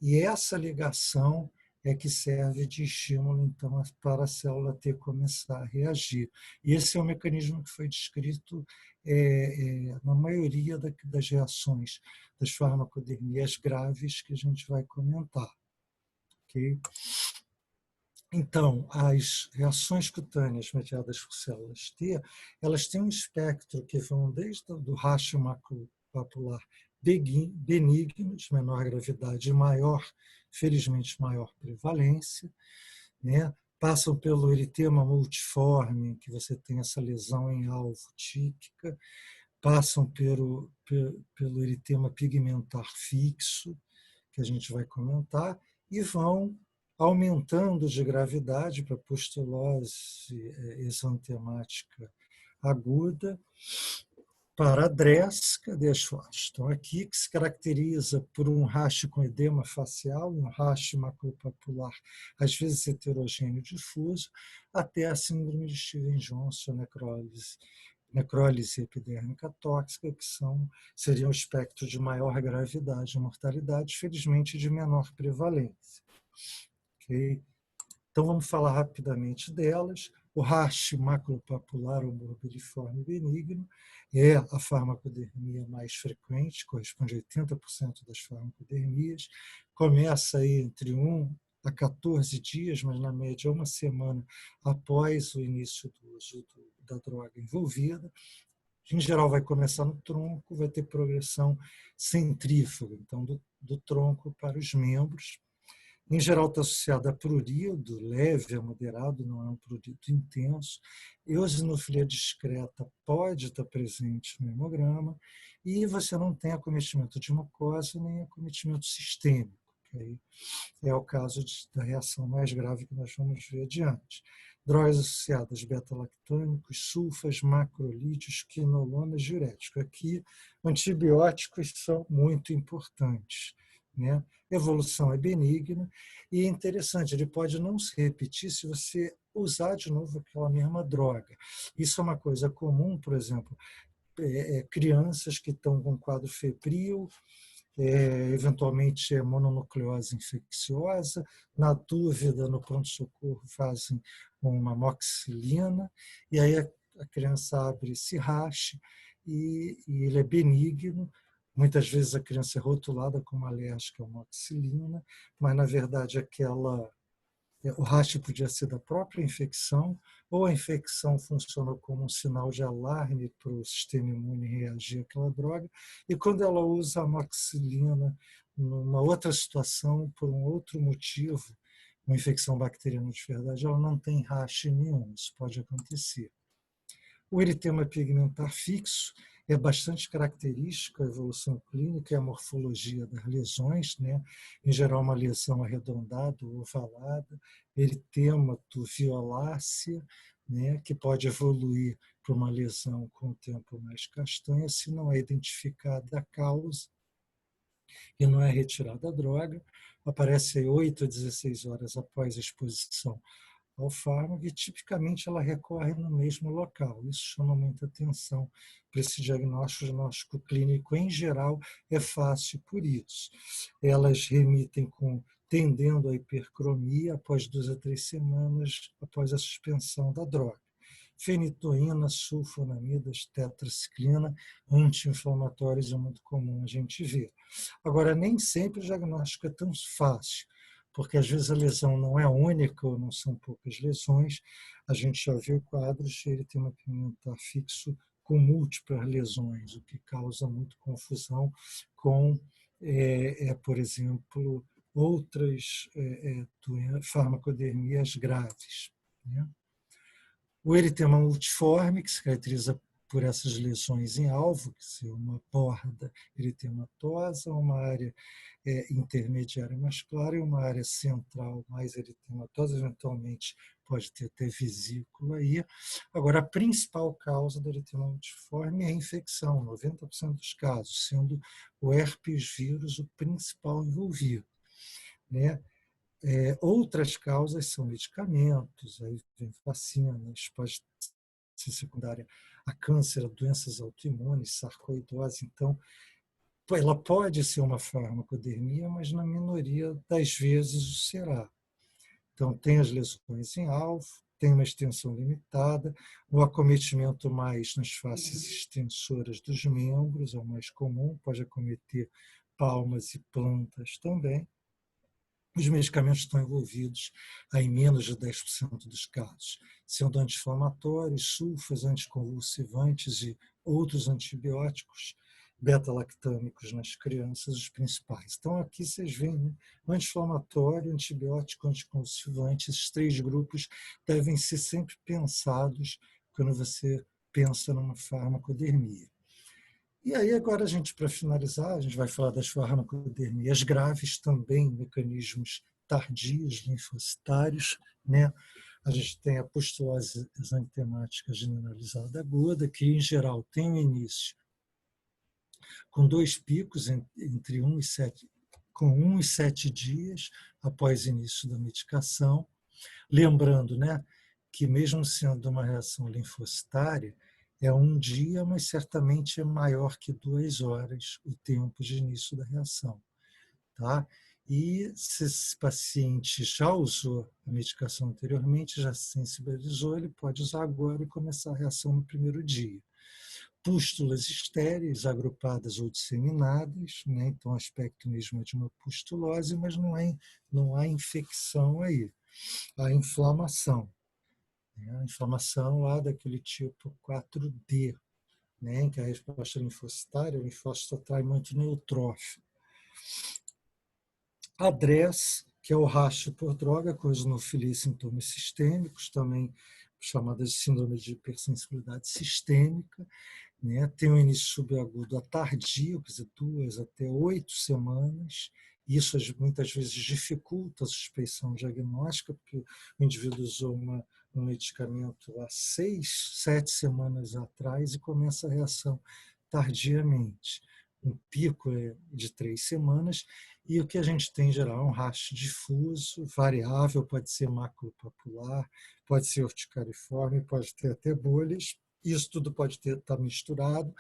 e essa ligação é que serve de estímulo, então, para a célula T começar a reagir. E esse é o mecanismo que foi descrito na maioria das reações das farmacodermias graves que a gente vai comentar. Okay? Então, as reações cutâneas mediadas por células T, elas têm um espectro que vão desde o rastro maculopapular benigno, de menor gravidade e maior, felizmente maior prevalência, né? Passam pelo eritema multiforme, que você tem essa lesão em alvo típica, passam pelo eritema pigmentar fixo, que a gente vai comentar, e vão aumentando de gravidade para pustulose exantemática aguda, para a DRESS, cadê as fotos? Estão aqui, que se caracteriza por um racho com edema facial, um racho maculopapular, às vezes heterogêneo difuso, até a síndrome de Stevens-Johnson, necrólise epidérmica tóxica, que seriam o espectro de maior gravidade e mortalidade, felizmente de menor prevalência. Okay? Então, vamos falar rapidamente delas. O rash maculopapular ou morbiliforme benigno é a farmacodermia mais frequente, corresponde a 80% das farmacodermias. Começa aí entre 1 a 14 dias, mas na média uma semana após o início do uso da droga envolvida. Em geral, vai começar no tronco, vai ter progressão centrífuga, então do tronco para os membros. Em geral, está associada a prurido, leve a moderado, não é um prurido intenso. Eosinofilia discreta pode estar presente no hemograma e você não tem acometimento de mucosa nem acometimento sistêmico. Okay? É o caso da reação mais grave que nós vamos ver adiante. Drogas associadas beta-lactâmicos, sulfas, macrolídeos, quinolonas, diuréticos. Aqui, antibióticos são muito importantes, né? Evolução é benigna e é interessante, ele pode não se repetir se você usar de novo aquela mesma droga. Isso é uma coisa comum, por exemplo, crianças que estão com quadro febril, eventualmente mononucleose infecciosa, na dúvida, no pronto-socorro fazem uma amoxicilina, e aí a criança abre esse rache e ele é benigno. Muitas vezes a criança é rotulada como alérgica à amoxicilina, mas na verdade o raste podia ser da própria infecção, ou a infecção funcionou como um sinal de alarme para o sistema imune reagir àquela droga, e quando ela usa a amoxicilina numa outra situação, por um outro motivo, uma infecção bacteriana de verdade, ela não tem raste nenhum, isso pode acontecer. O eritema pigmentar fixo é bastante característico a evolução clínica e a morfologia das lesões, né? Em geral, uma lesão arredondada ou ovalada, eritêmato violácea, né? Que pode evoluir para uma lesão com o tempo mais castanha, se não é identificada a causa e não é retirada a droga. Aparece 8 a 16 horas após a exposição ao fármaco e tipicamente ela recorre no mesmo local. Isso chama muita atenção para esse diagnóstico. O diagnóstico clínico, em geral, é fácil por isso. Elas remitem tendendo à hipercromia após 2 a 3 semanas após a suspensão da droga. Fenitoína, sulfonamidas, tetraciclina, anti-inflamatórios é muito comum a gente ver. Agora, nem sempre o diagnóstico é tão fácil, porque às vezes a lesão não é única ou não são poucas lesões. A gente já viu quadros de eritema pigmentar fixo com múltiplas lesões, o que causa muito confusão com, por exemplo, outras farmacodermias graves, né? O eritema multiforme, que se caracteriza por essas lesões em alvo, que é uma borda eritematosa, uma área intermediária mais clara e uma área central mais eritematosa, eventualmente pode ter até vesícula aí. Agora, a principal causa do eritema multiforme é a infecção, 90% dos casos, sendo o herpes vírus o principal envolvido, né? Outras causas são medicamentos, aí vem vacinas, pode ser secundária a câncer, a doenças autoimunes, sarcoidose. Então, ela pode ser uma farmacodermia, mas na minoria das vezes o será. Então, tem as lesões em alvo, tem uma extensão limitada, o acometimento mais nas faces extensoras dos membros é o mais comum, pode acometer palmas e plantas também. Os medicamentos estão envolvidos em menos de 10% dos casos, sendo anti-inflamatórios, sulfas, anticonvulsivantes e outros antibióticos beta-lactâmicos nas crianças, os principais. Então, aqui vocês veem, né? Anti-inflamatório, antibiótico, anticonvulsivante, esses 3 grupos devem ser sempre pensados quando você pensa numa farmacodermia. E aí, agora, a gente, para finalizar, a gente vai falar das farmacodermias graves também, mecanismos tardios, linfocitários, né? A gente tem a pustulose exantemática generalizada aguda, que, em geral, tem um início com 2 picos entre 1 e 7, com 1 e 7 dias após o início da medicação. Lembrando, né, que mesmo sendo uma reação linfocitária, é 1 dia, mas certamente é maior que 2 horas o tempo de início da reação. Tá? E se esse paciente já usou a medicação anteriormente, já se sensibilizou, ele pode usar agora e começar a reação no primeiro dia. Pústulas estéreis, agrupadas ou disseminadas, né? Então o aspecto mesmo é de uma pustulose, mas não há infecção aí. Há inflamação. Né? A inflamação lá daquele tipo 4D, né? Em que a resposta linfocitária, o linfócito atrai muito neutrófilo. A DRES, que é o rastro por droga, com eosinofilia e sintomas sistêmicos, também chamada de síndrome de hipersensibilidade sistêmica, né? Tem um início subagudo tardio, quer dizer, 2 até 8 semanas. Isso muitas vezes dificulta a suspeição diagnóstica, porque o indivíduo usou um medicamento há 6, 7 semanas atrás e começa a reação tardiamente. Um pico é de 3 semanas, e o que a gente tem em geral é um rastro difuso, variável, pode ser maculopapular, pode ser urticariforme, pode ter até bolhas. Isso tudo pode estar misturado.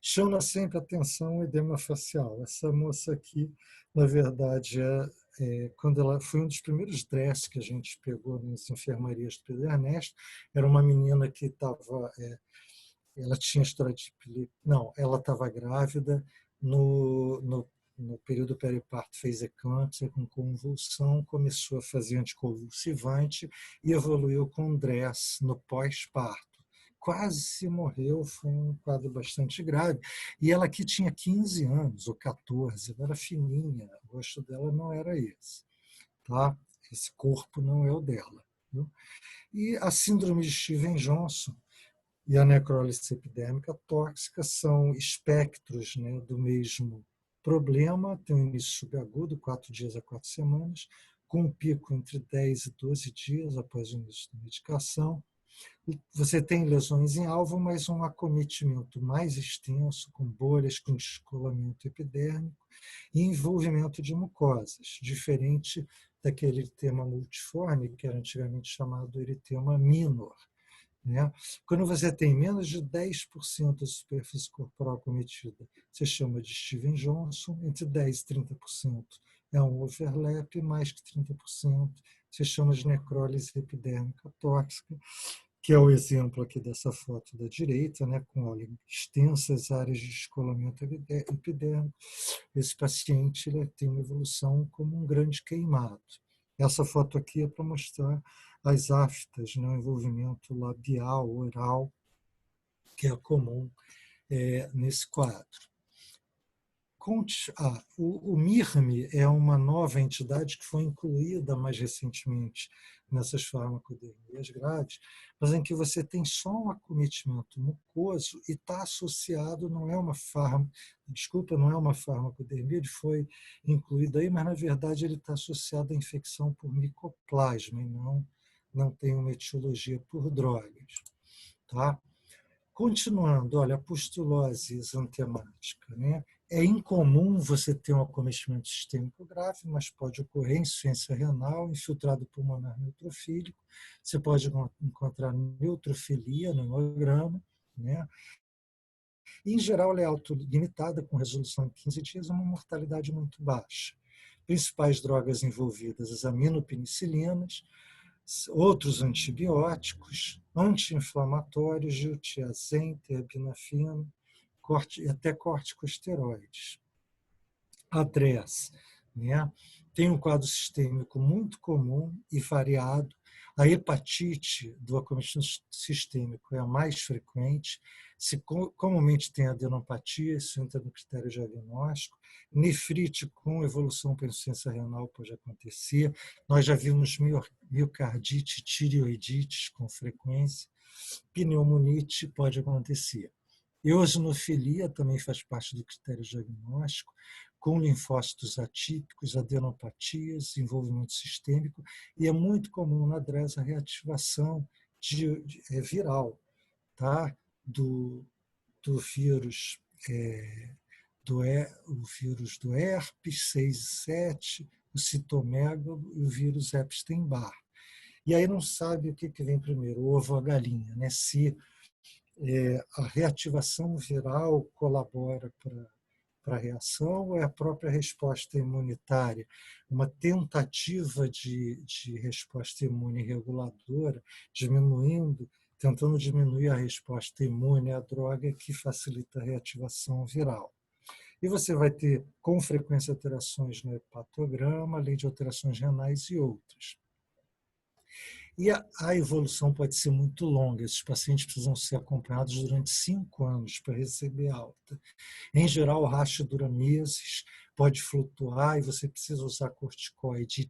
Chama sempre atenção o edema facial. Essa moça aqui, na verdade, quando ela foi um dos primeiros DRESS que a gente pegou nas enfermarias do Pedro Ernesto, era uma menina que estava, ela tinha história de não, ela estava grávida no período periparto, fez eclâmpsia com convulsão, começou a fazer anticonvulsivante e evoluiu com DRESS no pós-parto. Quase se morreu, foi um quadro bastante grave. E ela aqui tinha 15 anos, ou 14, ela era fininha, o rosto dela não era esse. Tá? Esse corpo não é o dela. Viu? E a síndrome de Stevens-Johnson e a necrólise epidérmica tóxica são espectros, né, do mesmo problema, tem um início subagudo, 4 dias a 4 semanas, com um pico entre 10 e 12 dias após o início da medicação. Você tem lesões em alvo, mas um acometimento mais extenso, com bolhas, com descolamento epidérmico e envolvimento de mucosas, diferente daquele eritema multiforme, que era antigamente chamado eritema minor. Né? Quando você tem menos de 10% da superfície corporal acometida, você chama de Stevens-Johnson, entre 10% e 30% é um overlap, mais que 30% você chama de necrólise epidérmica tóxica, que é o exemplo aqui dessa foto da direita, né, com olha, extensas áreas de descolamento epidérmico. Esse paciente ele tem uma evolução como um grande queimado. Essa foto aqui é para mostrar as aftas, né, o envolvimento labial, oral, que é comum nesse quadro. O MIRM é uma nova entidade que foi incluída mais recentemente nessas farmacodermias graves, mas em que você tem só um acometimento mucoso e está associado, não é uma farmacodermia, ele foi incluído aí, mas na verdade ele está associado à infecção por micoplasma e não tem uma etiologia por drogas. Tá? Continuando, olha, a pustulose exantemática, né? É incomum você ter um acometimento sistêmico grave, mas pode ocorrer insuficiência renal, infiltrado pulmonar neutrofílico. Você pode encontrar neutrofilia no hemograma, né? E, em geral, ela é autolimitada, com resolução em 15 dias, uma mortalidade muito baixa. Principais drogas envolvidas, as aminopenicilinas, outros antibióticos, anti-inflamatórios, diltiazem, terbinafina, até corticosteroides. Adres, né? Tem um quadro sistêmico muito comum e variado. A hepatite do acometimento sistêmico é a mais frequente. Se comumente tem adenopatia, isso entra no critério diagnóstico. Nefrite com evolução para insuficiência renal pode acontecer. Nós já vimos miocardite, tireoidite com frequência. Pneumonite pode acontecer. Eosinofilia também faz parte do critério diagnóstico, com linfócitos atípicos, adenopatias, envolvimento sistêmico, e é muito comum na DRES a reativação viral, tá? do vírus, o vírus do herpes 6 e 7, o citomegalo e o vírus Epstein-Barr. E aí não sabe o que vem primeiro, o ovo ou a galinha, né? Se a reativação viral colabora para a reação ou é a própria resposta imunitária? Uma tentativa de resposta imune reguladora, tentando diminuir a resposta imune à droga que facilita a reativação viral. E você vai ter, com frequência, alterações no hepatograma, além de alterações renais e outras. E a evolução pode ser muito longa. Esses pacientes precisam ser acompanhados durante 5 anos para receber alta. Em geral, o rastro dura meses, pode flutuar e você precisa usar corticoide e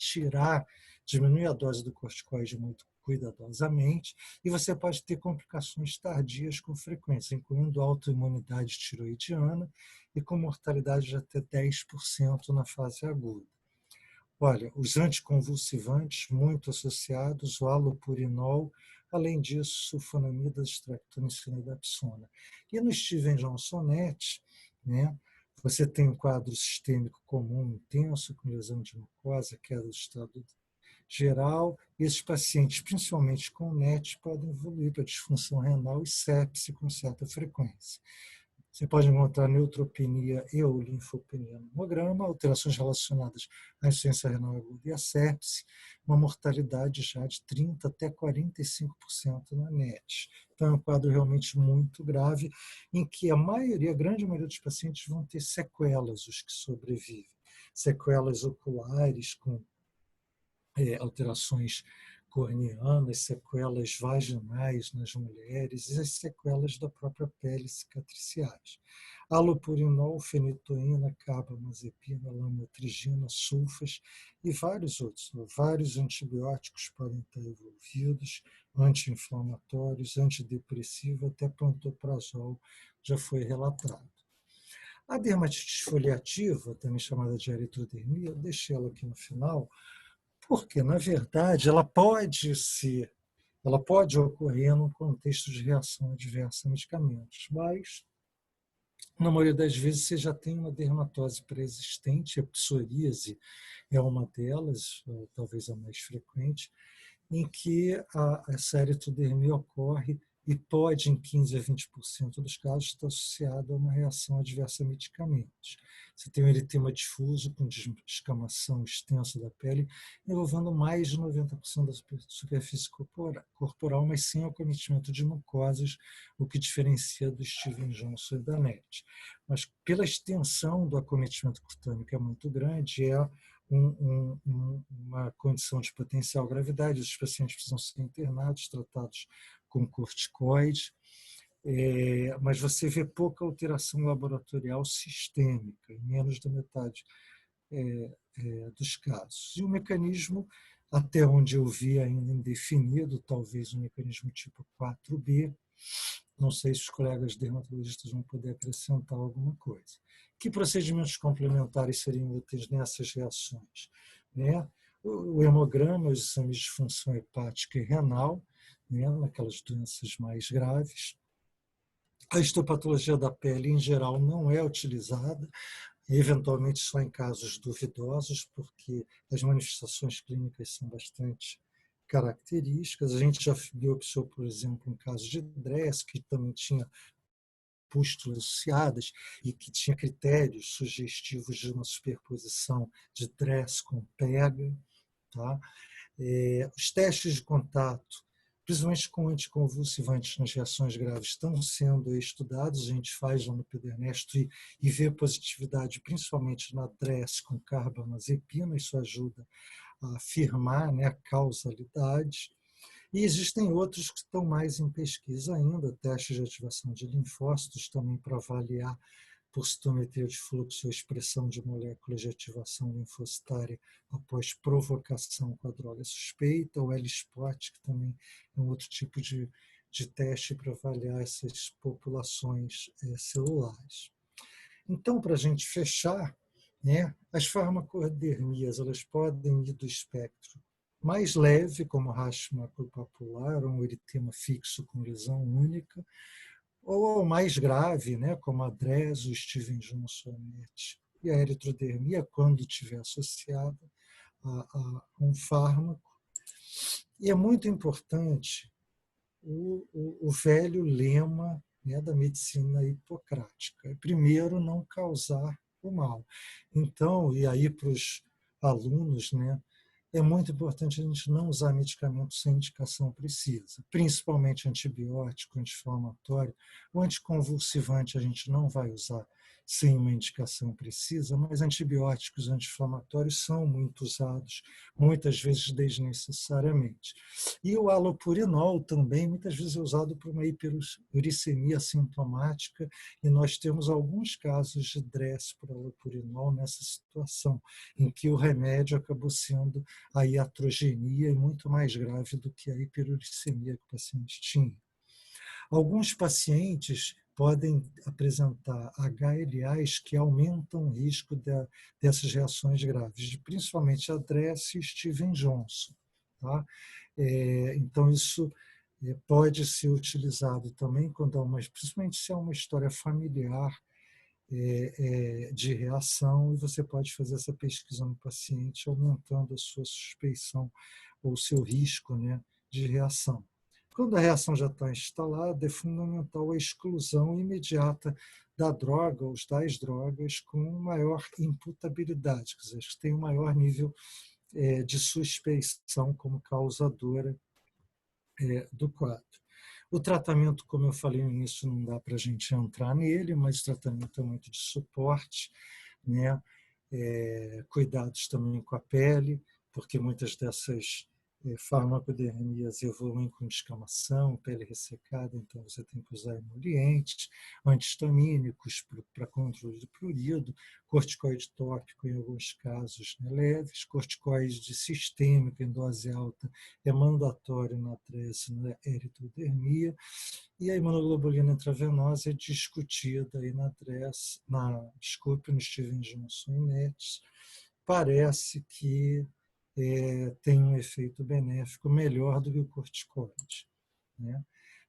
diminuir a dose do corticoide muito cuidadosamente, e você pode ter complicações tardias com frequência, incluindo autoimunidade tiroidiana e com mortalidade de até 10% na fase aguda. Olha, os anticonvulsivantes muito associados, o halopurinol, além disso, sulfonamida, streptomicina e dapsona. E no Stevens-Johnsonete, né, você tem um quadro sistêmico comum intenso, com lesão de mucosa, queda do estado geral. Esses pacientes, principalmente com NET, podem evoluir para disfunção renal e sepse com certa frequência. Você pode encontrar neutropenia e ou linfopenia no hemograma, alterações relacionadas à insuficiência renal aguda e à sepse, uma mortalidade já de 30% até 45% na NET. Então, é um quadro realmente muito grave, em que a grande maioria dos pacientes vão ter sequelas, os que sobrevivem. Sequelas oculares com alterações corneanas, sequelas vaginais nas mulheres e as sequelas da própria pele cicatriciais. Alopurinol, fenitoína, carbamazepina, lamotrigina, sulfas e vários outros. Vários antibióticos podem estar envolvidos, anti-inflamatórios, antidepressivos, até pantoprazol já foi relatado. A dermatite esfoliativa, também chamada de eritrodermia, eu deixei ela aqui no final, porque, na verdade, ela pode ocorrer num contexto de reação adversa a medicamentos, mas, na maioria das vezes, você já tem uma dermatose pré-existente, a psoríase é uma delas, talvez a mais frequente, em que essa eritrodermia ocorre e pode, em 15% a 20% dos casos, estar associada a uma reação adversa a medicamentos. Você tem um eritema difuso com descamação extensa da pele, envolvendo mais de 90% da superfície corporal, mas sem acometimento de mucosas, o que diferencia do Stevens-Johnson e da NET. Mas pela extensão do acometimento cutâneo, que é muito grande, uma condição de potencial gravidade. Os pacientes precisam ser internados, tratados com corticoide, mas você vê pouca alteração laboratorial sistêmica, em menos da metade dos casos. E o mecanismo, até onde eu vi ainda indefinido, talvez um mecanismo tipo 4B, não sei se os colegas dermatologistas vão poder acrescentar alguma coisa. Que procedimentos complementares seriam úteis nessas reações? Né? O hemograma, os exames de função hepática e renal, né, naquelas doenças mais graves. A histopatologia da pele, em geral, não é utilizada, eventualmente só em casos duvidosos, porque as manifestações clínicas são bastante características. A gente já biopsiou, por exemplo, um caso de DRESS, que também tinha pústulas associadas e que tinha critérios sugestivos de uma superposição de DRESS com PEGA. Tá? Os testes de contato, principalmente com anticonvulsivantes nas reações graves, estão sendo estudados. A gente faz lá no Pedernesto e vê positividade principalmente na DRESS com carbamazepina. Isso ajuda a afirmar, né, a causalidade. E existem outros que estão mais em pesquisa ainda, testes de ativação de linfócitos também para avaliar por citometria de fluxo a expressão de moléculas de ativação linfocitária após provocação com a droga suspeita, o ELISpot, que também é um outro tipo de teste para avaliar essas populações celulares. Então, para a gente fechar, né, as farmacodermias elas podem ir do espectro mais leve, como racho maculopapular, ou um eritema fixo com lesão única, ou mais grave, né, como a DRESS, o Stevens-Johnson e a eritrodermia, quando estiver associada a um fármaco. E é muito importante o velho lema, né, da medicina hipocrática. Primeiro, não causar o mal. Então, e aí para os alunos, né, é muito importante a gente não usar medicamentos sem indicação precisa, principalmente antibiótico, anti-inflamatório. O anticonvulsivante a gente não vai usar sem uma indicação precisa, mas antibióticos anti-inflamatórios são muito usados, muitas vezes desnecessariamente. E o halopurinol também, muitas vezes é usado por uma hiperuricemia sintomática, e nós temos alguns casos de DRESS por halopurinol nessa situação, em que o remédio acabou sendo a iatrogenia é muito mais grave do que a hiperuricemia que o paciente tinha. Alguns pacientes podem apresentar HLAs que aumentam o risco dessas reações graves, principalmente a DRESS e Stevens-Johnson. Tá? Então, isso pode ser utilizado também quando há principalmente se é uma história familiar de reação, e você pode fazer essa pesquisa no paciente, aumentando a sua suspeição ou o seu risco, né, de reação. Quando a reação já está instalada, é fundamental a exclusão imediata da droga ou das drogas com maior imputabilidade, quer dizer, que tem um maior nível de suspeição como causadora do quadro. O tratamento, como eu falei no início, não dá para a gente entrar nele, mas o tratamento é muito de suporte, né? Cuidados também com a pele, porque muitas dessas farmacodermias evoluem com descamação, pele ressecada, então você tem que usar emolientes, antihistamínicos para controle de prurido, corticoide tópico em alguns casos, né, leves, corticoide sistêmico em dose alta é mandatório na DRESS, na eritrodermia, e a imunoglobulina intravenosa é discutida aí na DRESS, no Stevens-Johnson e NETs. Parece que tem um efeito benéfico melhor do que o corticoide, né?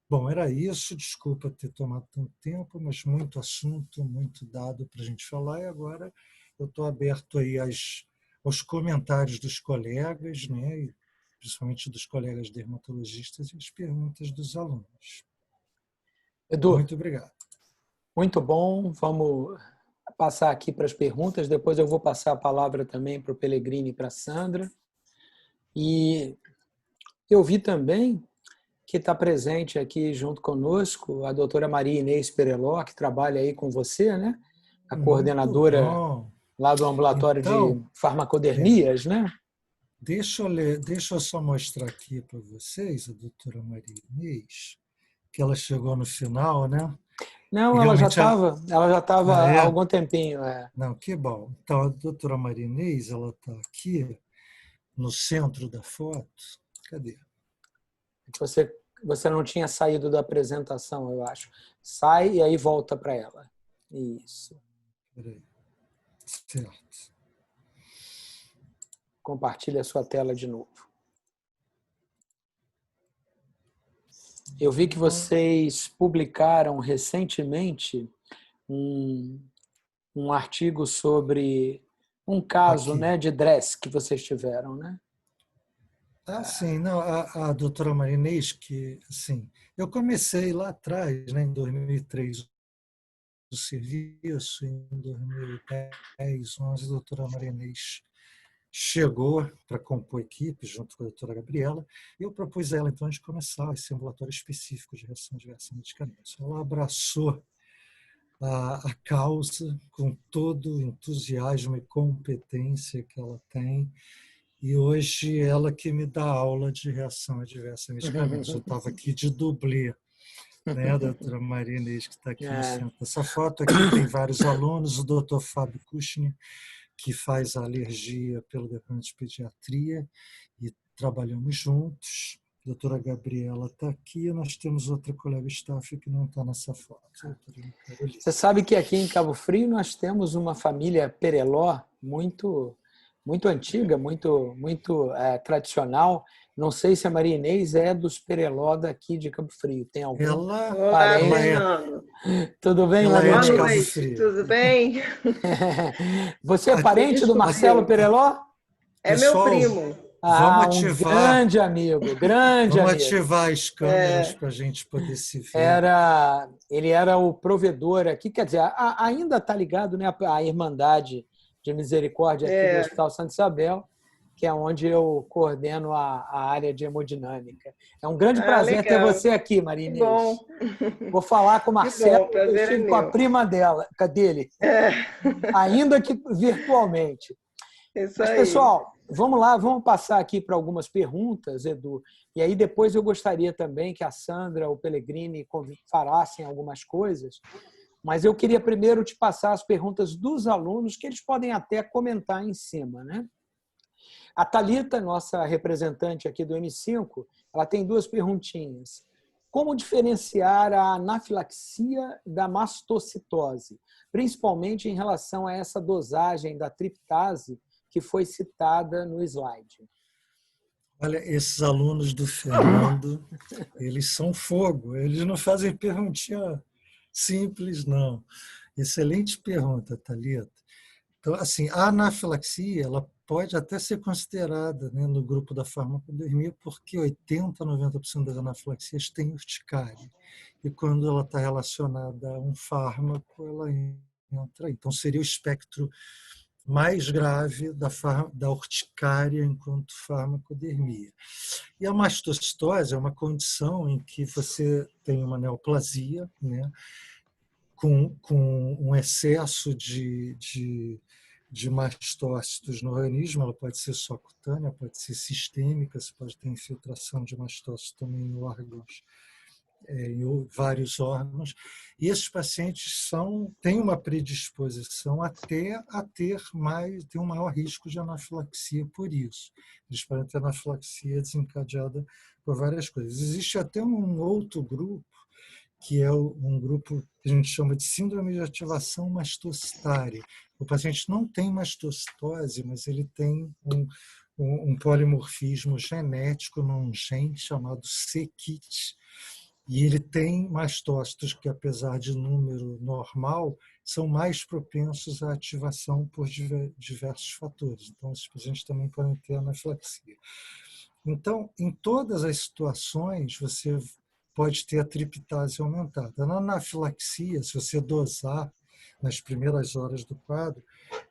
Bom, era isso. Desculpa ter tomado tanto tempo, mas muito assunto, muito dado para a gente falar. E agora eu estou aberto aí aos comentários dos colegas, né? E principalmente dos colegas dermatologistas, e as perguntas dos alunos.
Edu,
Muito obrigado.
muito bom. Vamos passar aqui para as perguntas. Depois eu vou passar a palavra também para o Pellegrini e para a Sandra. E eu vi também que está presente aqui junto conosco a doutora Maria Inês Pereló, que trabalha aí com você, né? A
Muito
coordenadora
bom.
lá do ambulatório de
Então,
farmacodermias, né?
deixa eu só mostrar aqui para vocês a doutora Maria Inês, que ela chegou no final, né? E
Não,
realmente
ela já estava
ah,
há
é?
algum tempinho.
Não, que bom. Então, a doutora Maria Inês, ela está aqui no centro da foto. Cadê?
Você não tinha saído da apresentação, eu acho. Sai e aí volta para ela. Isso.
Peraí. Certo.
Compartilha a sua tela de novo. Eu vi que vocês publicaram recentemente um artigo sobre um caso,
Aqui.
né, de DRESS que vocês tiveram, né?
Sim, não, a doutora Maria Inês, que, assim, eu comecei lá atrás, né, em 2003, do serviço, em 2010, 2011, a doutora Maria Inês chegou para compor equipe junto com a doutora Gabriela, e eu propus a ela, então, de começar esse ambulatório específico de reação adversa a medicamentos. Ela abraçou a causa com todo o entusiasmo e competência que ela tem, e hoje ela que me dá aula de reação adversa a medicamentos. Eu estava aqui de dublê, né, a doutora Maria Inês, que está aqui no centro dessa foto. Aqui tem vários alunos, o doutor Fábio Kuchner, que faz a alergia pelo departamento de pediatria, e trabalhamos juntos. A doutora Gabriela está aqui, nós temos outra colega staff que não está nessa foto.
Você sabe que aqui em Cabo Frio nós temos uma família Pereló muito antiga, muito tradicional. Não sei se a Maria Inês é dos Pereló daqui de Cabo Frio. Tem algum
Olá,
parente?
Fernando.
Tudo bem,
ela
Maria
é
Inês?
de
Boa
Cabo
noite,
Frio.
tudo bem?
Você é parente do Marcelo Pereló?
É meu
Pessoal,
primo.
vamos
Um
ativar,
grande amigo, grande
vamos
amigo.
ativar as câmeras para a gente poder se ver.
Ele era o provedor aqui, quer dizer, ainda está ligado, né, à Irmandade de Misericórdia aqui do Hospital Santa Isabel, que é onde eu coordeno a área de hemodinâmica. É um grande prazer ter
legal.
você aqui, Maria
Que
Inês.
bom.
Vou falar com o
Que
Marcelo,
bom,
eu
prazer é
estive com a
meu.
prima dele, ainda que virtualmente.
Isso
Mas,
aí.
pessoal, vamos lá, vamos passar aqui para algumas perguntas, Edu. E aí depois eu gostaria também que a Sandra, o Pellegrini falassem algumas coisas, mas eu queria primeiro te passar as perguntas dos alunos, que eles podem até comentar em cima, né? A Thalita, nossa representante aqui do M5, ela tem duas perguntinhas. Como diferenciar a anafilaxia da mastocitose, principalmente em relação a essa dosagem da triptase que foi citada no slide?
Olha, esses alunos do Fernando, eles são fogo, eles não fazem perguntinha simples, não. Excelente pergunta, Thalita. Então, assim, a anafilaxia, ela pode até ser considerada, né, no grupo da farmacodermia, porque 80% a 90% das anafilaxias têm urticária. E quando ela está relacionada a um fármaco, ela entra. Então, seria o espectro mais grave da urticária enquanto farmacodermia. E a mastocitose é uma condição em que você tem uma neoplasia, né, com um excesso de mastócitos no organismo. Ela pode ser só cutânea, pode ser sistêmica, você pode ter infiltração de mastócitos também em órgãos, em vários órgãos, e esses pacientes têm uma predisposição até a ter um maior risco de anafilaxia por isso. Eles podem ter anafilaxia desencadeada por várias coisas. Existe até um outro grupo, que é um grupo que a gente chama de síndrome de ativação mastocitária. O paciente não tem mastocitose, mas ele tem um polimorfismo genético num gene chamado c-KIT, e ele tem mastócitos que, apesar de número normal, são mais propensos à ativação por diversos fatores. Então, esses pacientes também podem ter anafilaxia. Então, em todas as situações, você pode ter a triptase aumentada. Na anafilaxia, se você dosar nas primeiras horas do quadro,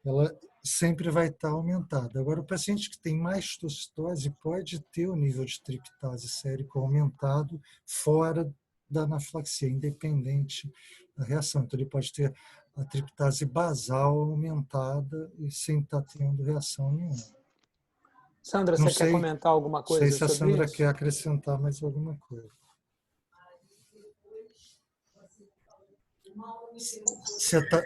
ela sempre vai estar aumentada. Agora, o paciente que tem mastocitose pode ter o nível de triptase sérico aumentado fora da anafilaxia, independente da reação. Então, ele pode ter a triptase basal aumentada e sem estar tendo reação nenhuma.
Sandra, você quer comentar alguma coisa
sobre isso? Não sei se a Sandra
isso?
quer acrescentar mais alguma coisa. Você está...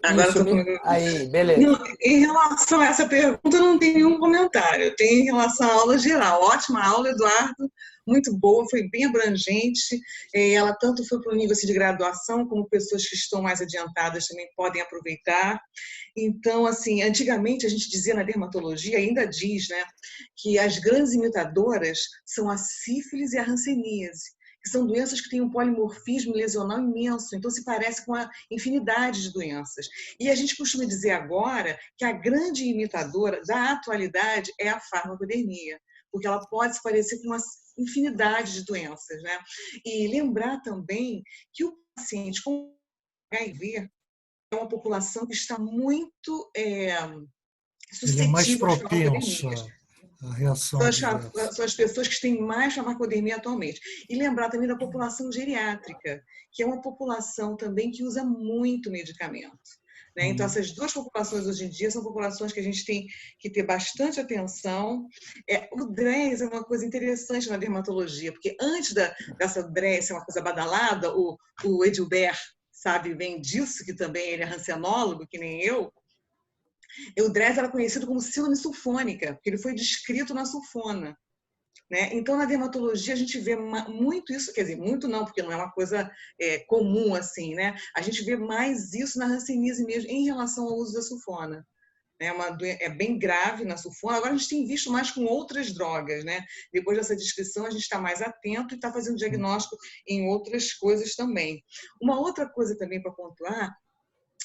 Agora
Isso, aí, beleza.
Não, em relação a essa pergunta, eu não tenho nenhum comentário. Eu tenho em relação à aula geral. Ótima aula, Eduardo, muito boa, foi bem abrangente. Ela tanto foi para o nível de graduação, como pessoas que estão mais adiantadas também podem aproveitar. Então, assim, antigamente a gente dizia na dermatologia, ainda diz, né, que as grandes imitadoras são a sífilis e a hanseníase, que são doenças que têm um polimorfismo lesional imenso, então se parece com a infinidade de doenças. E a gente costuma dizer agora que a grande imitadora da atualidade é a farmacodermia, porque ela pode se parecer com uma infinidade de doenças, né? E lembrar também que o paciente com HIV é uma população que está muito
Ele é mais
suscetível às
propenso
farmacodemias.
à reação adversa.
São as pessoas que têm mais farmacodemia atualmente. E lembrar também da população geriátrica, que é uma população também que usa muito medicamento. Né? Então, essas duas populações hoje em dia são populações que a gente tem que ter bastante atenção. O DRES é uma coisa interessante na dermatologia, porque antes dessa DRES ser uma coisa badalada, o Edilbert sabe bem disso, que também ele é rancenólogo, que nem eu. O DRES era conhecido como síndrome sulfônica, porque ele foi descrito na sulfona. Né? Então, na dermatologia, a gente vê muito isso, quer dizer, muito não, porque não é uma coisa comum assim, né? A gente vê mais isso na hanseníase mesmo, em relação ao uso da sulfona. É bem grave na sulfona. Agora a gente tem visto mais com outras drogas, né? Depois dessa descrição, a gente está mais atento e está fazendo diagnóstico em outras coisas também. Uma outra coisa também para pontuar,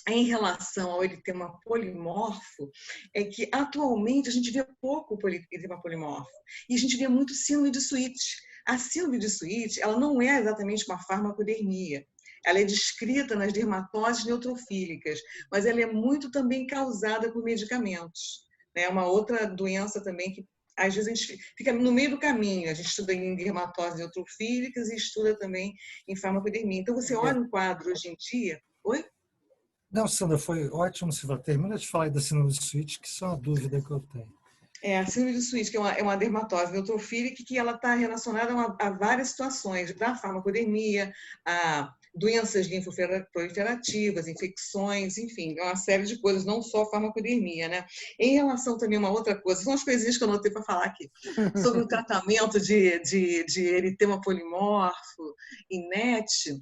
em relação ao eritema polimorfo, é que atualmente a gente vê pouco eritema polimorfo e a gente vê muito síndrome de Sweet. A síndrome de Sweet, ela não é exatamente uma farmacodermia. Ela é descrita nas dermatoses neutrofílicas, mas ela é muito também causada por medicamentos. É uma outra doença também que às vezes a gente fica no meio do caminho. A gente estuda em dermatoses neutrofílicas e estuda também em farmacodermia. Então você olha um quadro hoje em dia... Oi?
Não, Sandra, foi ótimo. Se você termina de falar da síndrome de Sweet, que isso é uma dúvida que eu tenho.
A síndrome de Sweet, que é uma dermatose neutrofílica, que ela está relacionada a várias situações, da farmacodemia, a doenças linfoproliferativas, infecções, enfim, é uma série de coisas, não só farmacodermia, né? Em relação também a uma outra coisa, são as coisinhas que eu anotei para falar aqui, sobre o tratamento de eritema polimorfo e NET,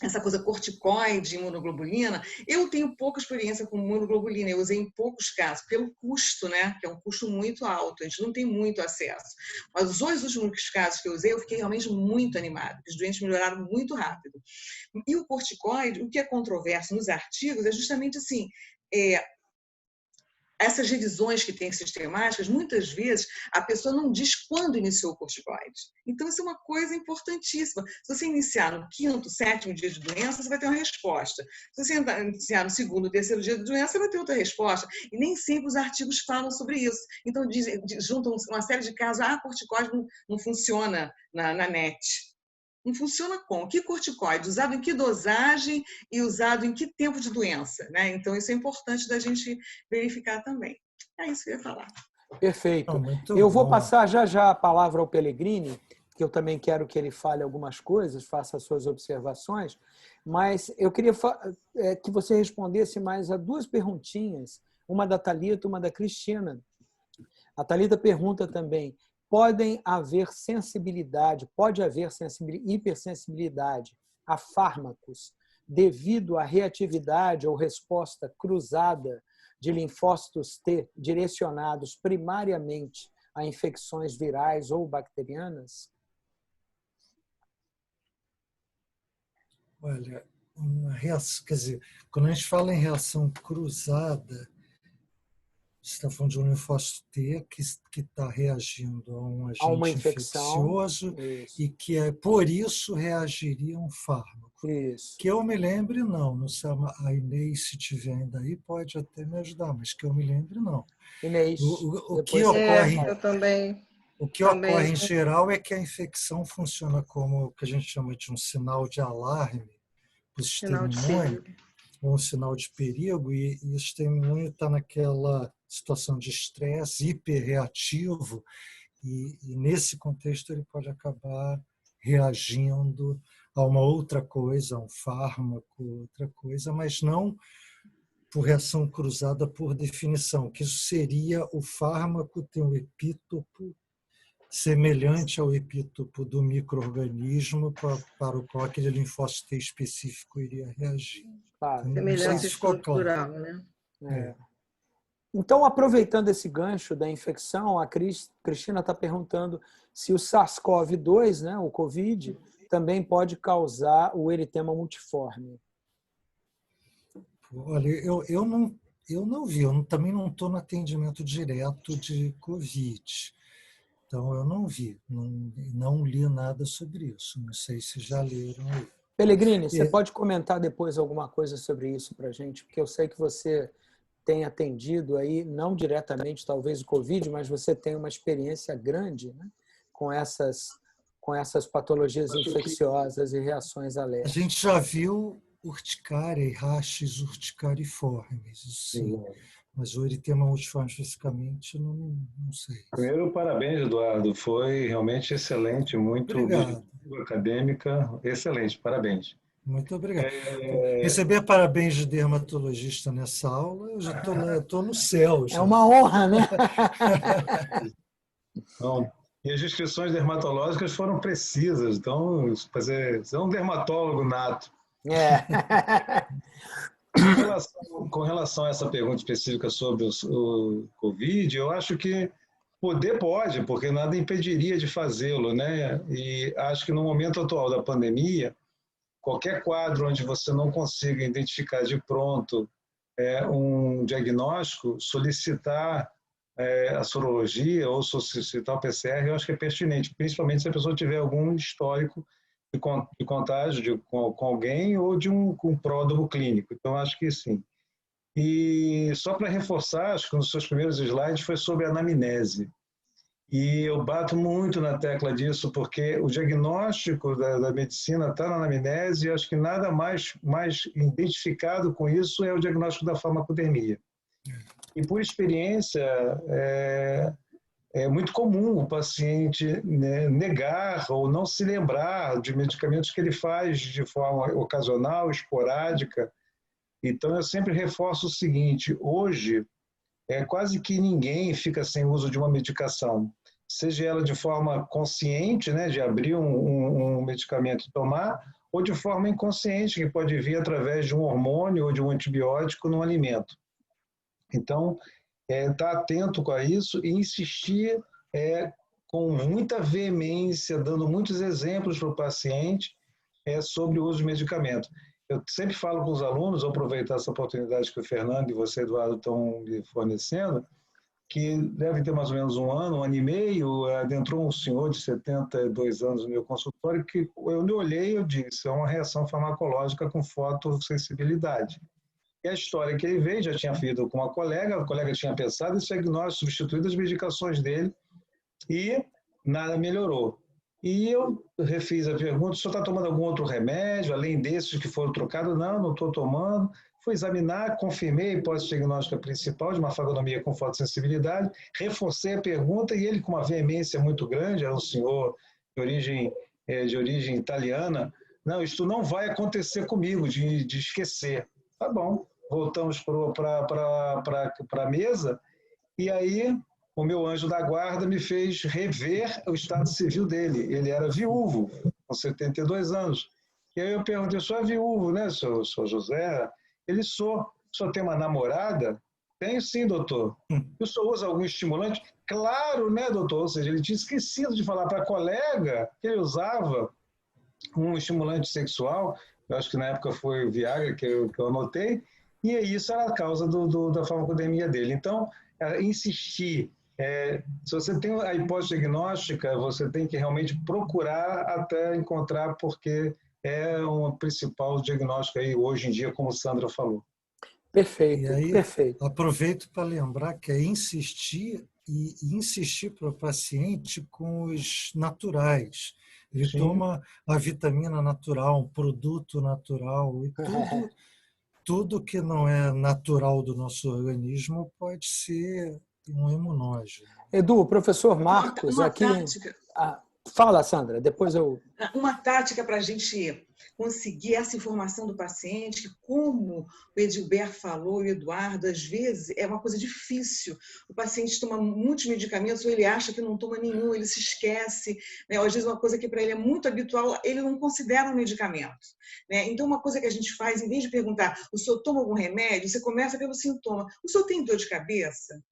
essa coisa corticoide, imunoglobulina, eu tenho pouca experiência com imunoglobulina, eu usei em poucos casos, pelo custo, né, que é um custo muito alto, a gente não tem muito acesso. Mas os dois últimos casos que eu usei, eu fiquei realmente muito animada, os doentes melhoraram muito rápido. E o corticoide, o que é controverso nos artigos é justamente assim, essas revisões que têm sistemáticas, muitas vezes a pessoa não diz quando iniciou o corticoide. Então, isso é uma coisa importantíssima. Se você iniciar no 5º, 7º dia de doença, você vai ter uma resposta. Se você iniciar no 2º, 3º dia de doença, você vai ter outra resposta. E nem sempre os artigos falam sobre isso. Então, juntam uma série de casos, corticoide não funciona na NET. Não funciona como? Que corticoide? Usado em que dosagem e usado em que tempo de doença? Né? Então, isso é importante da gente verificar também. É isso que eu ia falar.
Perfeito.
Muito
Eu vou
bom.
passar já a palavra ao Pellegrini, que eu também quero que ele fale algumas coisas, faça as suas observações, mas eu queria que você respondesse mais a duas perguntinhas, uma da Thalita, uma da Cristina. A Thalita pergunta também, pode haver hipersensibilidade a fármacos devido à reatividade ou resposta cruzada de linfócitos T direcionados primariamente a infecções virais ou bacterianas?
Olha, quer dizer, quando a gente fala em reação cruzada, você está falando de um linfócito T que está reagindo a um agente infeccioso e que por isso reagiria a um fármaco.
Isso.
Que eu me lembre, não. Não sei, a Inês, se tiver ainda aí, pode até me ajudar, mas que eu me lembre, não.
Inês,
o que ocorre,
eu também.
O que ocorre em geral é que a infecção funciona como o que a gente chama de um sinal de alarme para o sistema imune, ou um sinal de perigo, e o sistema imune está naquela situação de estresse hiperreativo, e nesse contexto ele pode acabar reagindo a uma outra coisa, a um fármaco, outra coisa, mas não por reação cruzada por definição, que isso seria o fármaco ter um epítopo semelhante ao epítopo do micro-organismo para o qual aquele linfócito T específico iria reagir.
Claro.
Semelhança estrutural, né?
Então, aproveitando esse gancho da infecção, a Cristina está perguntando se o SARS-CoV-2, né, o COVID, também pode causar o eritema multiforme.
Olha, eu não vi, eu também não estou no atendimento direto de COVID. Então, eu não vi, não li nada sobre isso. Não sei se já leram aí.
Pellegrini, você pode comentar depois alguma coisa sobre isso para a gente? Porque eu sei que você tem atendido aí, não diretamente talvez o Covid, mas você tem uma experiência grande, né, com essas patologias infecciosas e reações
A
alérgicas.
gente já viu urticária e rachis urticariformes, isso sim. Mas o eritema multiforme especificamente, não sei.
Primeiro, parabéns, Eduardo. Foi realmente excelente, muito
Obrigado.
acadêmica, excelente, parabéns.
Muito obrigado. Receber parabéns de dermatologista nessa aula, eu já estou no céu. Já.
É uma honra, né?
Então, e as descrições dermatológicas foram precisas, então você é um dermatólogo nato. Com relação a essa pergunta específica sobre o Covid, eu acho que poder pode, porque nada impediria de fazê-lo, né? E acho que no momento atual da pandemia, qualquer quadro onde você não consiga identificar de pronto um diagnóstico, solicitar a sorologia ou solicitar o PCR, eu acho que é pertinente, principalmente se a pessoa tiver algum histórico de contágio com alguém ou de um pródromo clínico. Então, acho que sim. E só para reforçar, acho que nos seus primeiros slides foi sobre a anamnese. E eu bato muito na tecla disso, porque o diagnóstico da medicina está na anamnese e acho que nada mais identificado com isso é o diagnóstico da farmacodermia. E por experiência, é muito comum o paciente negar ou não se lembrar de medicamentos que ele faz de forma ocasional, esporádica. Então, eu sempre reforço o seguinte, hoje, quase que ninguém fica sem uso de uma medicação, seja ela de forma consciente, né, de abrir um medicamento e tomar, ou de forma inconsciente, que pode vir através de um hormônio ou de um antibiótico no alimento. Então, estar atento a isso e insistir com muita veemência, dando muitos exemplos para o paciente sobre o uso de medicamento. Eu sempre falo com os alunos, vou aproveitar essa oportunidade que o Fernando e você, Eduardo, estão me fornecendo, que deve ter mais ou menos um ano e meio, adentrou um senhor de 72 anos no meu consultório, que eu olhei e eu disse, é uma reação farmacológica com fotossensibilidade. E a história que ele veio, já tinha feito com uma colega, a colega tinha pensado em diagnóstico, substituído as medicações dele, e nada melhorou. E eu refiz a pergunta, o senhor está tomando algum outro remédio, além desses que foram trocados? Não estou tomando. Fui examinar, confirmei a hipótese diagnóstica principal de uma fagonomia com fotossensibilidade, reforcei a pergunta e ele, com uma veemência muito grande, era um senhor de origem italiana, não, isso não vai acontecer comigo, de esquecer. Tá bom, voltamos para a mesa e aí o meu anjo da guarda me fez rever o estado civil dele. Ele era viúvo, com 72 anos. E aí eu perguntei, o senhor é viúvo, né, senhor José? Ele, o senhor tem uma namorada? Tenho sim, doutor. E o senhor usa algum estimulante? Claro, né, doutor? Ou seja, ele tinha esquecido de falar para a colega que ele usava um estimulante sexual, eu acho que na época foi o Viagra que eu anotei, e isso era a causa da farmacodemia dele. Então, insistir, se você tem a hipótese diagnóstica, você tem que realmente procurar até encontrar, porque é um principal diagnóstico aí hoje em dia, como Sandra falou.
Perfeito,
e aí,
perfeito.
Aproveito para lembrar que é insistir para o paciente com os naturais. Ele
Sim.
toma a vitamina natural, um produto natural, e tudo que não é natural do nosso organismo pode ser um imunógeno.
Edu, o professor Marcos
uma
aqui...
Tática.
Fala, Sandra, depois eu...
Uma tática para a gente conseguir essa informação do paciente, que como o Edilberto falou e o Eduardo, às vezes é uma coisa difícil. O paciente toma muitos medicamentos ou ele acha que não toma nenhum, ele se esquece. Né? Ou, às vezes uma coisa que para ele é muito habitual, ele não considera um medicamento. Né? Então, uma coisa que a gente faz, em vez de perguntar, o senhor toma algum remédio? Você começa pelo sintoma. O senhor tem dor de cabeça?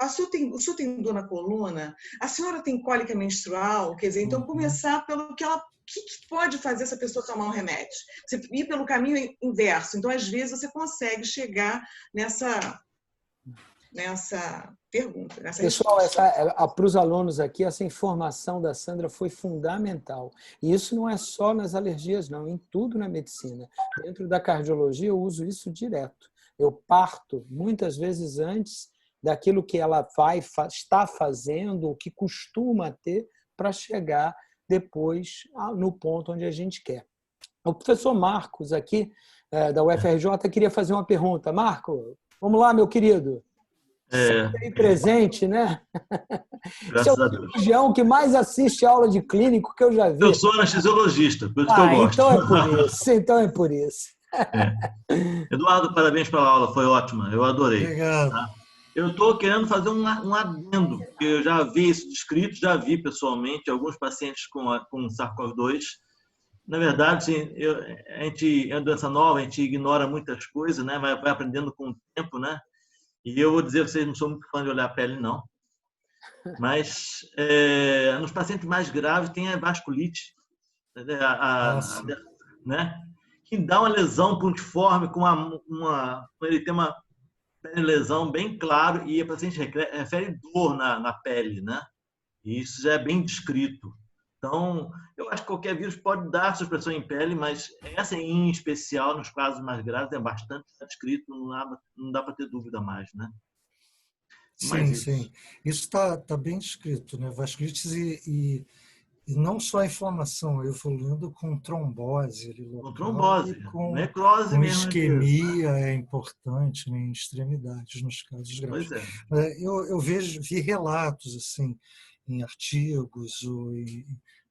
O senhor tem dor na coluna? A senhora tem cólica menstrual? Quer dizer, então começar pelo que ela... O que pode fazer essa pessoa tomar um remédio? Você ir pelo caminho inverso. Então, às vezes, você consegue chegar nessa pergunta, nessa
Pessoal,
resposta.
para os alunos aqui, essa informação da Sandra foi fundamental. E isso não é só nas alergias, não, em tudo na medicina. Dentro da cardiologia, eu uso isso direto. Eu parto, muitas vezes antes daquilo que ela está fazendo, o que costuma ter, para chegar depois no ponto onde a gente quer. O professor Marcos, aqui, da UFRJ, queria fazer uma pergunta. Marco, vamos lá, meu querido. Sempre presente, né? Esse é
Graças a
o
Deus.
cirurgião que mais assiste aula de clínico que eu já vi.
Eu sou anestesiologista, por isso que eu gosto.
Então é por isso. Então é por isso.
Eduardo, parabéns pela aula, foi ótima, eu adorei.
Obrigado.
Tá? Eu estou querendo fazer um adendo, porque eu já vi isso descrito, já vi pessoalmente alguns pacientes com SARS-CoV-2. Na verdade, a gente é uma doença nova, a gente ignora muitas coisas, né? Vai aprendendo com o tempo, né? E eu vou dizer, vocês não são muito fã de olhar a pele, não. Mas nos pacientes mais graves tem a vasculite, né? Que dá uma lesão pontiforme com ele tem uma lesão bem claro e a paciente refere dor na pele, né? E isso já é bem descrito. Então, eu acho que qualquer vírus pode dar supressão em pele, mas essa em especial, nos casos mais graves, é bastante descrito, não dá para ter dúvida mais, né?
Sim, sim. Isso está bem descrito, né? Vasculites e não só a inflamação, evoluindo com trombose.
Com trombose,
com
necrose
com
mesmo.
isquemia é importante, né, em extremidades, nos casos graves.
Pois é.
Eu vi relatos assim, em artigos,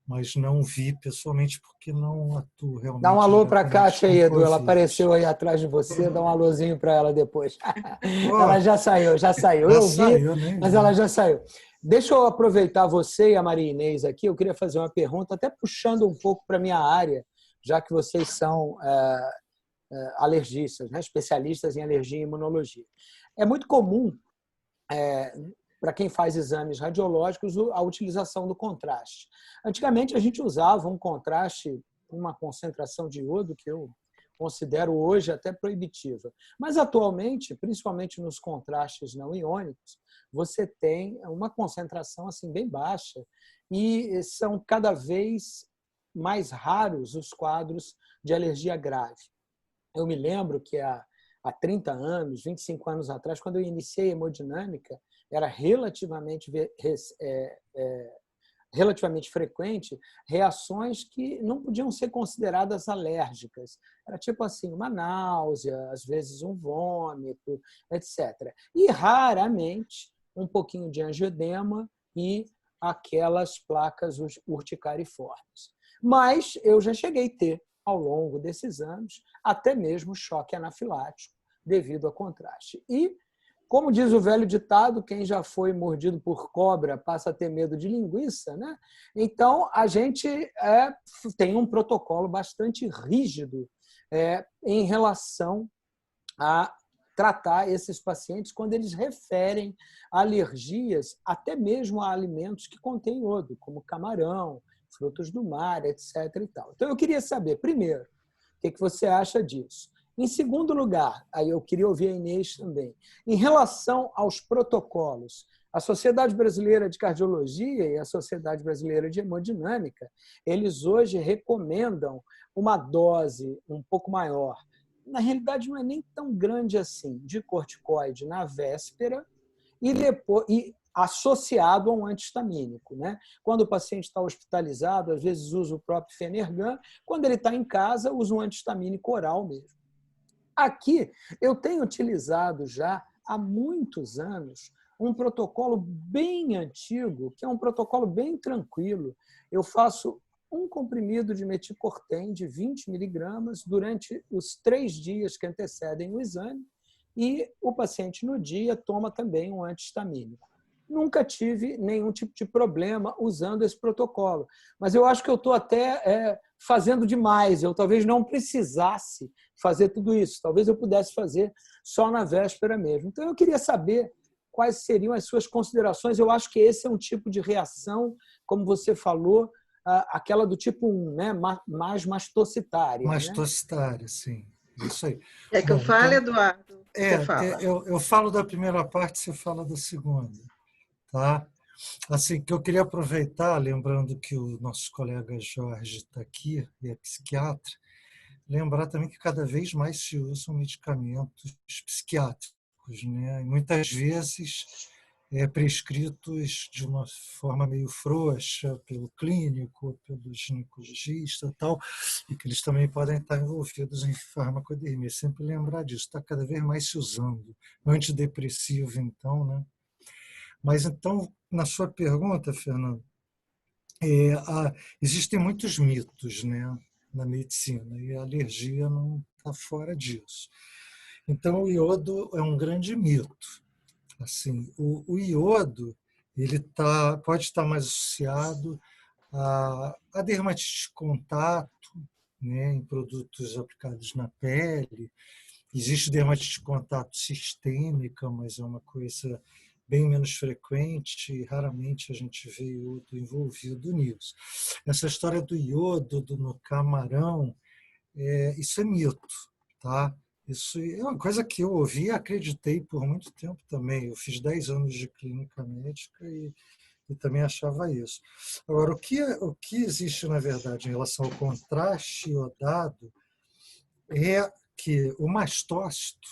mas não vi pessoalmente porque não atuo realmente.
Dá um alô para a Kátia aí, Edu. Ela
COVID.
apareceu aí atrás de você. Dá um alôzinho para ela depois. Ela já saiu. Eu vi, mas ela já saiu. Deixa eu aproveitar você e a Maria Inês aqui. Eu queria fazer uma pergunta, até puxando um pouco para a minha área, já que vocês são alergistas, né? Especialistas em alergia e imunologia. É muito comum, para quem faz exames radiológicos, a utilização do contraste. Antigamente, a gente usava um contraste com uma concentração de iodo que eu considero hoje até proibitiva. Mas, atualmente, principalmente nos contrastes não iônicos, você tem uma concentração assim, bem baixa e são cada vez mais raros os quadros de alergia grave. Eu me lembro que há 30 anos, 25 anos atrás, quando eu iniciei a hemodinâmica, era relativamente frequente reações que não podiam ser consideradas alérgicas. Era tipo assim, uma náusea, às vezes um vômito, etc. E raramente um pouquinho de angioedema e aquelas placas urticariformes. Mas eu já cheguei a ter, ao longo desses anos, até mesmo choque anafilático devido a contraste. E, como diz o velho ditado, quem já foi mordido por cobra passa a ter medo de linguiça, né? Então, a gente tem um protocolo bastante rígido em relação a tratar esses pacientes quando eles referem alergias, até mesmo a alimentos que contêm iodo, como camarão, frutos do mar, etc. E tal. Então, eu queria saber, primeiro, o que você acha disso? Em segundo lugar, aí eu queria ouvir a Inês também, em relação aos protocolos, a Sociedade Brasileira de Cardiologia e a Sociedade Brasileira de Hemodinâmica, eles hoje recomendam uma dose um pouco maior. Na realidade, não é nem tão grande assim, de corticoide na véspera e associado a um antihistamínico, né? Quando o paciente está hospitalizado, às vezes usa o próprio Fenergan. Quando ele está em casa, usa um antihistamínico oral mesmo. Aqui, eu tenho utilizado já há muitos anos um protocolo bem antigo, que é um protocolo bem tranquilo. Eu faço um comprimido de meticortem de 20 miligramas durante os 3 dias que antecedem o exame e o paciente, no dia, toma também um antihistamínico. Nunca tive nenhum tipo de problema usando esse protocolo, mas eu acho que eu estou até fazendo demais. Eu talvez não precisasse fazer tudo isso. Talvez eu pudesse fazer só na véspera mesmo. Então, eu queria saber quais seriam as suas considerações. Eu acho que esse é um tipo de reação, como você falou, aquela do tipo 1, né? Mais mastocitária.
Mastocitária, né? Sim. Isso aí.
É que eu fale, Eduardo? Você fala.
Eu falo da primeira parte, você fala da segunda, tá? Assim, que eu queria aproveitar, lembrando que o nosso colega Jorge está aqui, e é psiquiatra, lembrar também que cada vez mais se usam medicamentos psiquiátricos, né? E muitas vezes prescritos de uma forma meio frouxa pelo clínico, pelo ginecologista e tal, e que eles também podem estar envolvidos em farmacodermia. Sempre lembrar disso, está cada vez mais se usando. Antidepressivo, então, né? Mas então, na sua pergunta, Fernando, existem muitos mitos, né, na medicina, e a alergia não está fora disso. Então, o iodo é um grande mito. Assim, o iodo pode estar mais associado a dermatite de contato, né, em produtos aplicados na pele. Existe dermatite de contato sistêmica, mas é uma coisa bem menos frequente e raramente a gente vê iodo envolvido nisso. Essa história do iodo no camarão, isso é mito, tá? Isso é uma coisa que eu ouvi e acreditei por muito tempo também. Eu fiz 10 anos de clínica médica e também achava isso. Agora, o que existe, na verdade, em relação ao contraste iodado é que o mastócito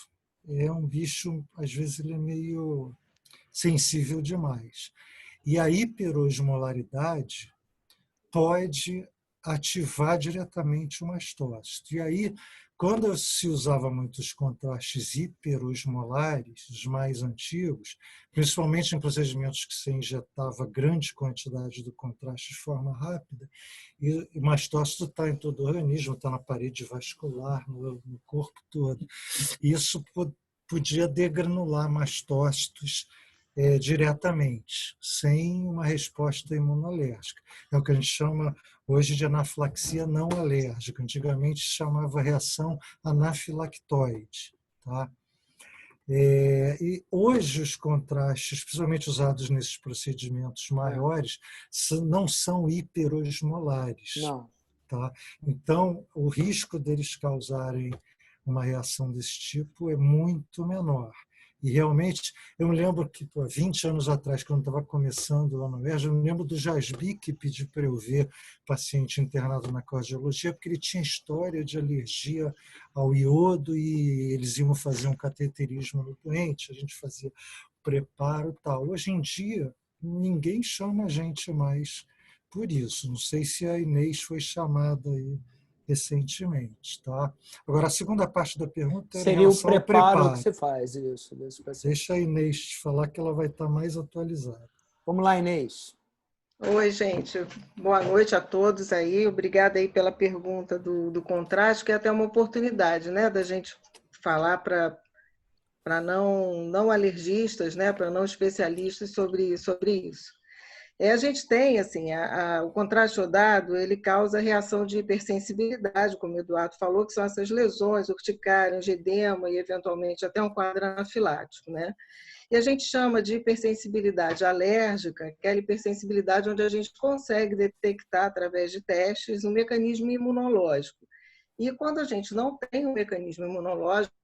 é um bicho, às vezes, ele é meio sensível demais. E a hiperosmolaridade pode ativar diretamente o mastócito. E aí, quando se usava muitos contrastes hiperosmolares, os mais antigos, principalmente em procedimentos que se injetava grande quantidade do contraste de forma rápida, e o mastócito está em todo o organismo, está na parede vascular, no corpo todo. Isso podia degranular mastócitos diretamente, sem uma resposta imunolérgica. É o que a gente chama hoje de anafilaxia não alérgica. Antigamente chamava reação anafilactoide. Tá? E hoje os contrastes, principalmente usados nesses procedimentos maiores, não são hiperosmolares.
Não.
Tá? Então, o risco deles causarem uma reação desse tipo é muito menor. E realmente, eu me lembro que, 20 anos atrás, quando eu estava começando lá no UERJ, eu me lembro do Jasbi que pediu para eu ver paciente internado na cardiologia, porque ele tinha história de alergia ao iodo e eles iam fazer um cateterismo no doente, a gente fazia o preparo e tal. Hoje em dia, ninguém chama a gente mais por isso. Não sei se a Inês foi chamada aí recentemente, tá? Agora, a segunda parte da pergunta era em
seria o
relação ao
preparo que você faz, isso, desse paciente.
Deixa a Inês te falar que ela vai estar mais atualizada.
Vamos lá, Inês.
Oi, gente. Boa noite a todos aí. Obrigada aí pela pergunta do contraste, que é até uma oportunidade, né, da gente falar para não alergistas, né, para não especialistas sobre isso. A gente tem, assim, o contraste iodado, ele causa reação de hipersensibilidade, como o Eduardo falou, que são essas lesões, urticária, angedema e, eventualmente, até um quadro anafilático, né? E a gente chama de hipersensibilidade alérgica, que é a hipersensibilidade onde a gente consegue detectar, através de testes, um mecanismo imunológico. E quando a gente não tem um mecanismo imunológico,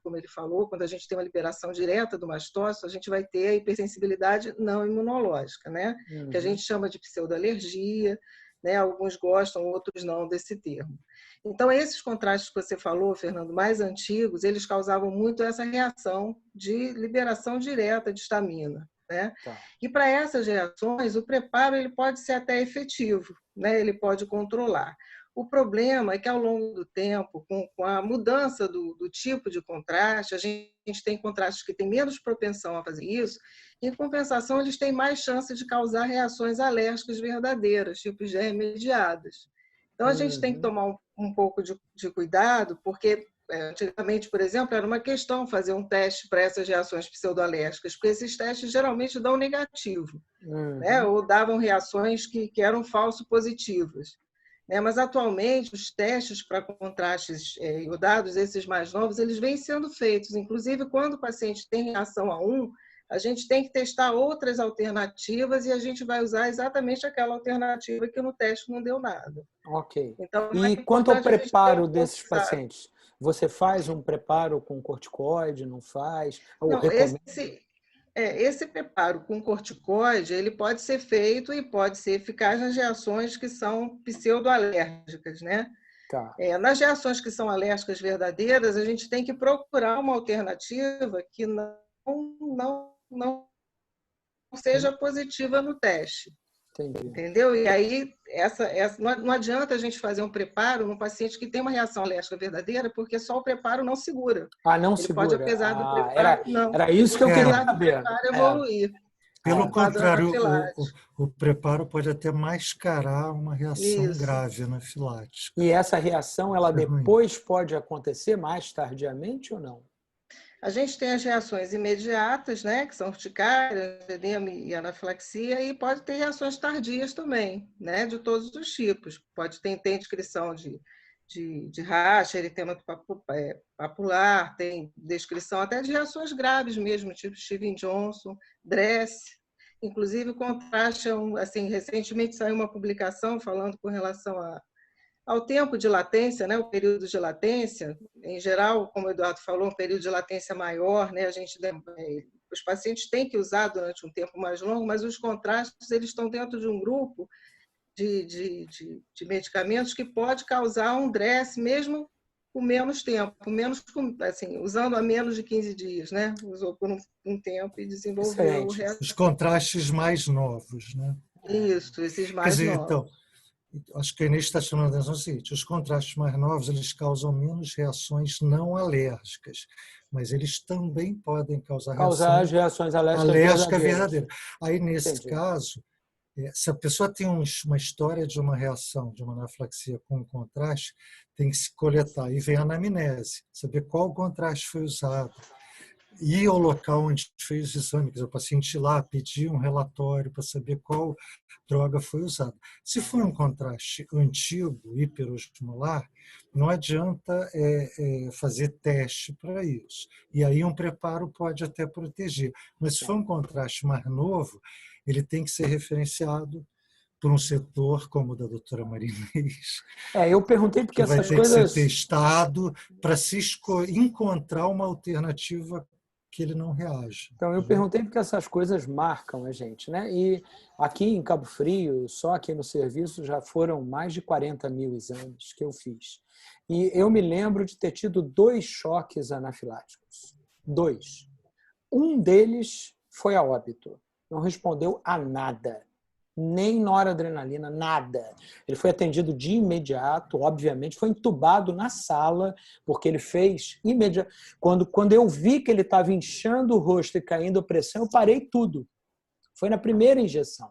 como ele falou, quando a gente tem uma liberação direta do mastócito, a gente vai ter a hipersensibilidade não imunológica, né? Que a gente chama de pseudoalergia, né? Alguns gostam, outros não desse termo. Então, esses contrastes que você falou, Fernando, mais antigos, eles causavam muito essa reação de liberação direta de histamina, né?
Tá.
E para essas reações, o preparo ele pode ser até efetivo, né? Ele pode controlar. O problema é que, ao longo do tempo, com a mudança do tipo de contraste, a gente tem contrastes que têm menos propensão a fazer isso, e, em compensação, eles têm mais chance de causar reações alérgicas verdadeiras, tipo IgE-mediadas. Então, a gente tem que tomar um pouco de cuidado, porque, antigamente, por exemplo, era uma questão fazer um teste para essas reações pseudoalérgicas, porque esses testes geralmente dão negativo, né? Ou davam reações que eram falso positivas. Mas, atualmente, os testes para contrastes iodados, esses mais novos, eles vêm sendo feitos. Inclusive, quando o paciente tem reação a um, a gente tem que testar outras alternativas e a gente vai usar exatamente aquela alternativa que no teste não deu nada.
Ok.
Então,
e quanto ao preparo desses pacientes? Você faz um preparo com corticoide, não faz? Ou
Não,
recomenda?
esse preparo com corticoide, ele pode ser feito e pode ser eficaz nas reações que são pseudoalérgicas, né?
Tá.
Nas reações que são alérgicas verdadeiras, a gente tem que procurar uma alternativa que não seja positiva no teste.
Entendi.
Entendeu? E aí, não adianta a gente fazer um preparo num paciente que tem uma reação alérgica verdadeira, porque só o preparo não segura.
Ah, não
Ele pode,
segura.
apesar do preparo, não.
Era isso que eu queria
Apesar do
saber.
preparo evoluir.
Pelo
quadro
contrário,
anafilático.
o preparo pode até mascarar uma reação
Isso.
grave anafilática.
E essa reação, ela
Isso é ruim.
depois pode acontecer mais tardiamente ou não?
A gente tem as reações imediatas, né, que são urticária, edema e anafilaxia, e pode ter reações tardias também, né, de todos os tipos. Tem descrição de racha, eritema papular, tem descrição até de reações graves mesmo, tipo Steven Johnson, DRESS. Inclusive, o contraste, assim, recentemente saiu uma publicação falando com relação ao tempo de latência, né, o período de latência, em geral, como o Eduardo falou, um período de latência maior, né, os pacientes têm que usar durante um tempo mais longo, mas os contrastes eles estão dentro de um grupo de medicamentos que pode causar um DRESS mesmo com menos tempo, assim, usando a menos de 15 dias, né? Usou por um tempo e desenvolveu o resto.
Os contrastes mais novos, né?
Isso, esses mais
Quer dizer,
novos.
então, acho que a Inês está chamando a atenção o seguinte: os contrastes mais novos eles causam menos reações não alérgicas, mas eles também podem causar
as reações alérgicas
verdadeira. Aí, nesse
Entendi.
caso, se a pessoa tem uma história de uma reação, de uma anafilaxia com contraste, tem que se coletar. E vem a anamnese, saber qual contraste foi usado. Ir ao local onde fez o exame, quer dizer, o paciente ir lá pedir um relatório para saber qual droga foi usada. Se for um contraste antigo, hiperosmolar, não adianta fazer teste para isso. E aí um preparo pode até proteger. Mas se for um contraste mais novo, ele tem que ser referenciado por um setor como o da doutora Marinês.
Eu perguntei porque
que vai
essas
ter
coisas...
que ser testado para se encontrar uma alternativa que ele não reage.
Então, eu perguntei porque essas coisas marcam a gente, né? E aqui em Cabo Frio, só aqui no serviço, já foram mais de 40 mil exames que eu fiz. E eu me lembro de ter tido 2 choques anafiláticos. 2. Um deles foi a óbito. Não respondeu a nada. Nem noradrenalina, nada. Ele foi atendido de imediato, obviamente, foi entubado na sala, porque ele fez imediato. Quando eu vi que ele estava inchando o rosto e caindo a pressão, eu parei tudo. Foi na primeira injeção.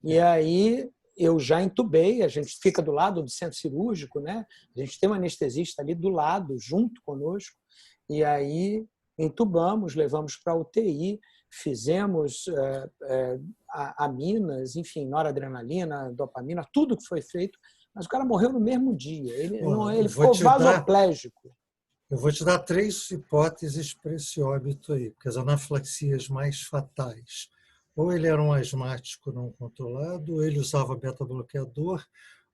E aí eu já entubei, a gente fica do lado do centro cirúrgico, né? A gente tem um anestesista ali do lado, junto conosco, e aí entubamos, levamos para a UTI, fizemos aminas, enfim, noradrenalina, dopamina, tudo que foi feito, mas o cara morreu no mesmo dia. Ele ficou vasoplégico.
Eu vou te dar 3 hipóteses para esse óbito aí, porque as anafilaxias mais fatais, ou ele era um asmático não controlado, ou ele usava beta-bloqueador,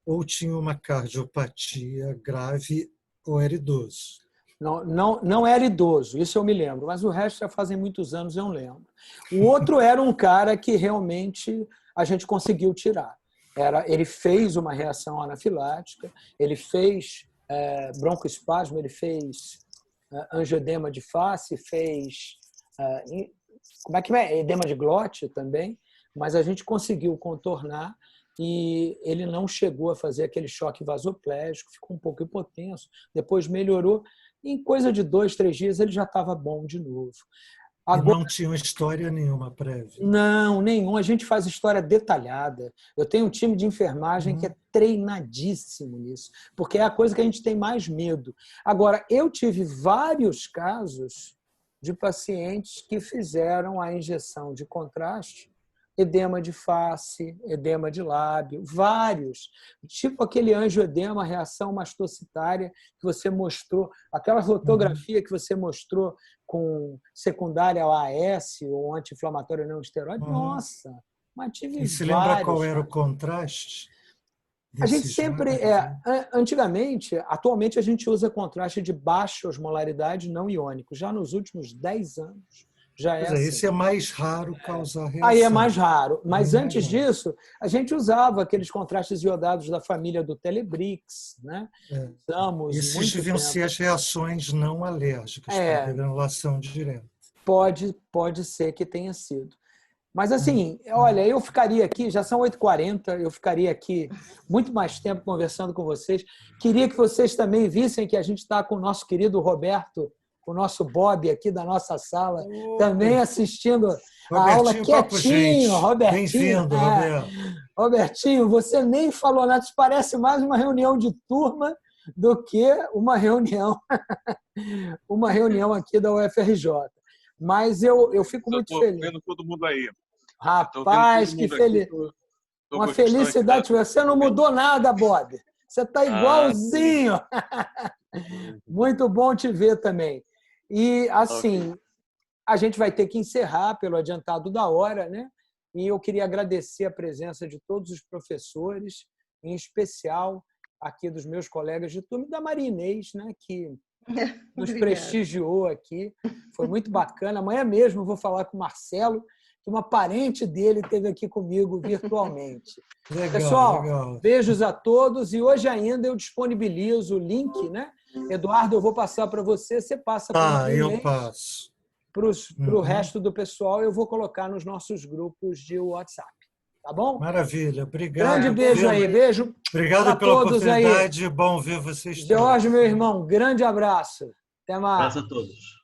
ou tinha uma cardiopatia grave, ou era idoso.
Não era idoso, isso eu me lembro, mas o resto já fazem muitos anos, eu não lembro. O outro era um cara que realmente a gente conseguiu tirar. Ele fez uma reação anafilática, ele fez broncoespasmo, ele fez angioedema de face, fez edema de glote também, mas a gente conseguiu contornar e ele não chegou a fazer aquele choque vasoplégico, ficou um pouco hipotenso, depois melhorou. Em coisa de 2, 3 dias ele já estava bom de novo.
Agora, e não tinha história nenhuma prévia?
Não, nenhum. A gente faz história detalhada. Eu tenho um time de enfermagem que é treinadíssimo nisso, porque é a coisa que a gente tem mais medo. Agora, eu tive vários casos de pacientes que fizeram a injeção de contraste, edema de face, edema de lábio, vários. Tipo aquele angioedema, reação mastocitária que você mostrou, aquela fotografia que você mostrou com secundária ao AS, ou anti-inflamatório não esteroide. Nossa, mas tive
E se
vários,
lembra qual era o contraste?
A gente sempre, antigamente, atualmente a gente usa contraste de baixa osmolaridade não iônico. Já nos últimos 10 anos já é assim.
Esse é mais raro causar reação.
Aí é mais raro. Mas antes disso, a gente usava aqueles contrastes iodados da família do Telebrix, né? Usamos
esses deviam ser as reações não alérgicas, para granulação direta.
Pode ser que tenha sido. Mas, assim, olha, eu ficaria aqui, já são 8h40, eu ficaria aqui muito mais tempo conversando com vocês. Queria que vocês também vissem que a gente está com o nosso querido Roberto, o nosso Bob aqui da nossa sala, também assistindo a aula quietinho. Robertinho,
bem-vindo, Roberto.
Robertinho, você nem falou nada, isso parece mais uma reunião de turma do que uma reunião aqui da UFRJ. Mas eu fico muito feliz.
Estou vendo todo mundo aí.
Rapaz, que feliz. Uma felicidade. Você não mudou nada, Bob. Você está igualzinho. Muito bom te ver também. E, assim, a gente vai ter que encerrar pelo adiantado da hora, né? E eu queria agradecer a presença de todos os professores, em especial aqui dos meus colegas de turma e da Maria Inês, né? Que nos prestigiou aqui. Foi muito bacana. Amanhã mesmo eu vou falar com o Marcelo, que uma parente dele esteve aqui comigo virtualmente.
Legal,
pessoal,
legal.
Beijos a todos. E hoje ainda eu disponibilizo o link, né? Eduardo, eu vou passar para você. Você passa para
eu passo.
Para o resto do pessoal, eu vou colocar nos nossos grupos de WhatsApp. Tá bom?
Maravilha, obrigado.
Grande beijo aí, beijo.
Obrigado pela oportunidade, aí. Bom ver vocês todos.
Jorge, meu irmão, grande abraço. Até mais.
Abraço a todos.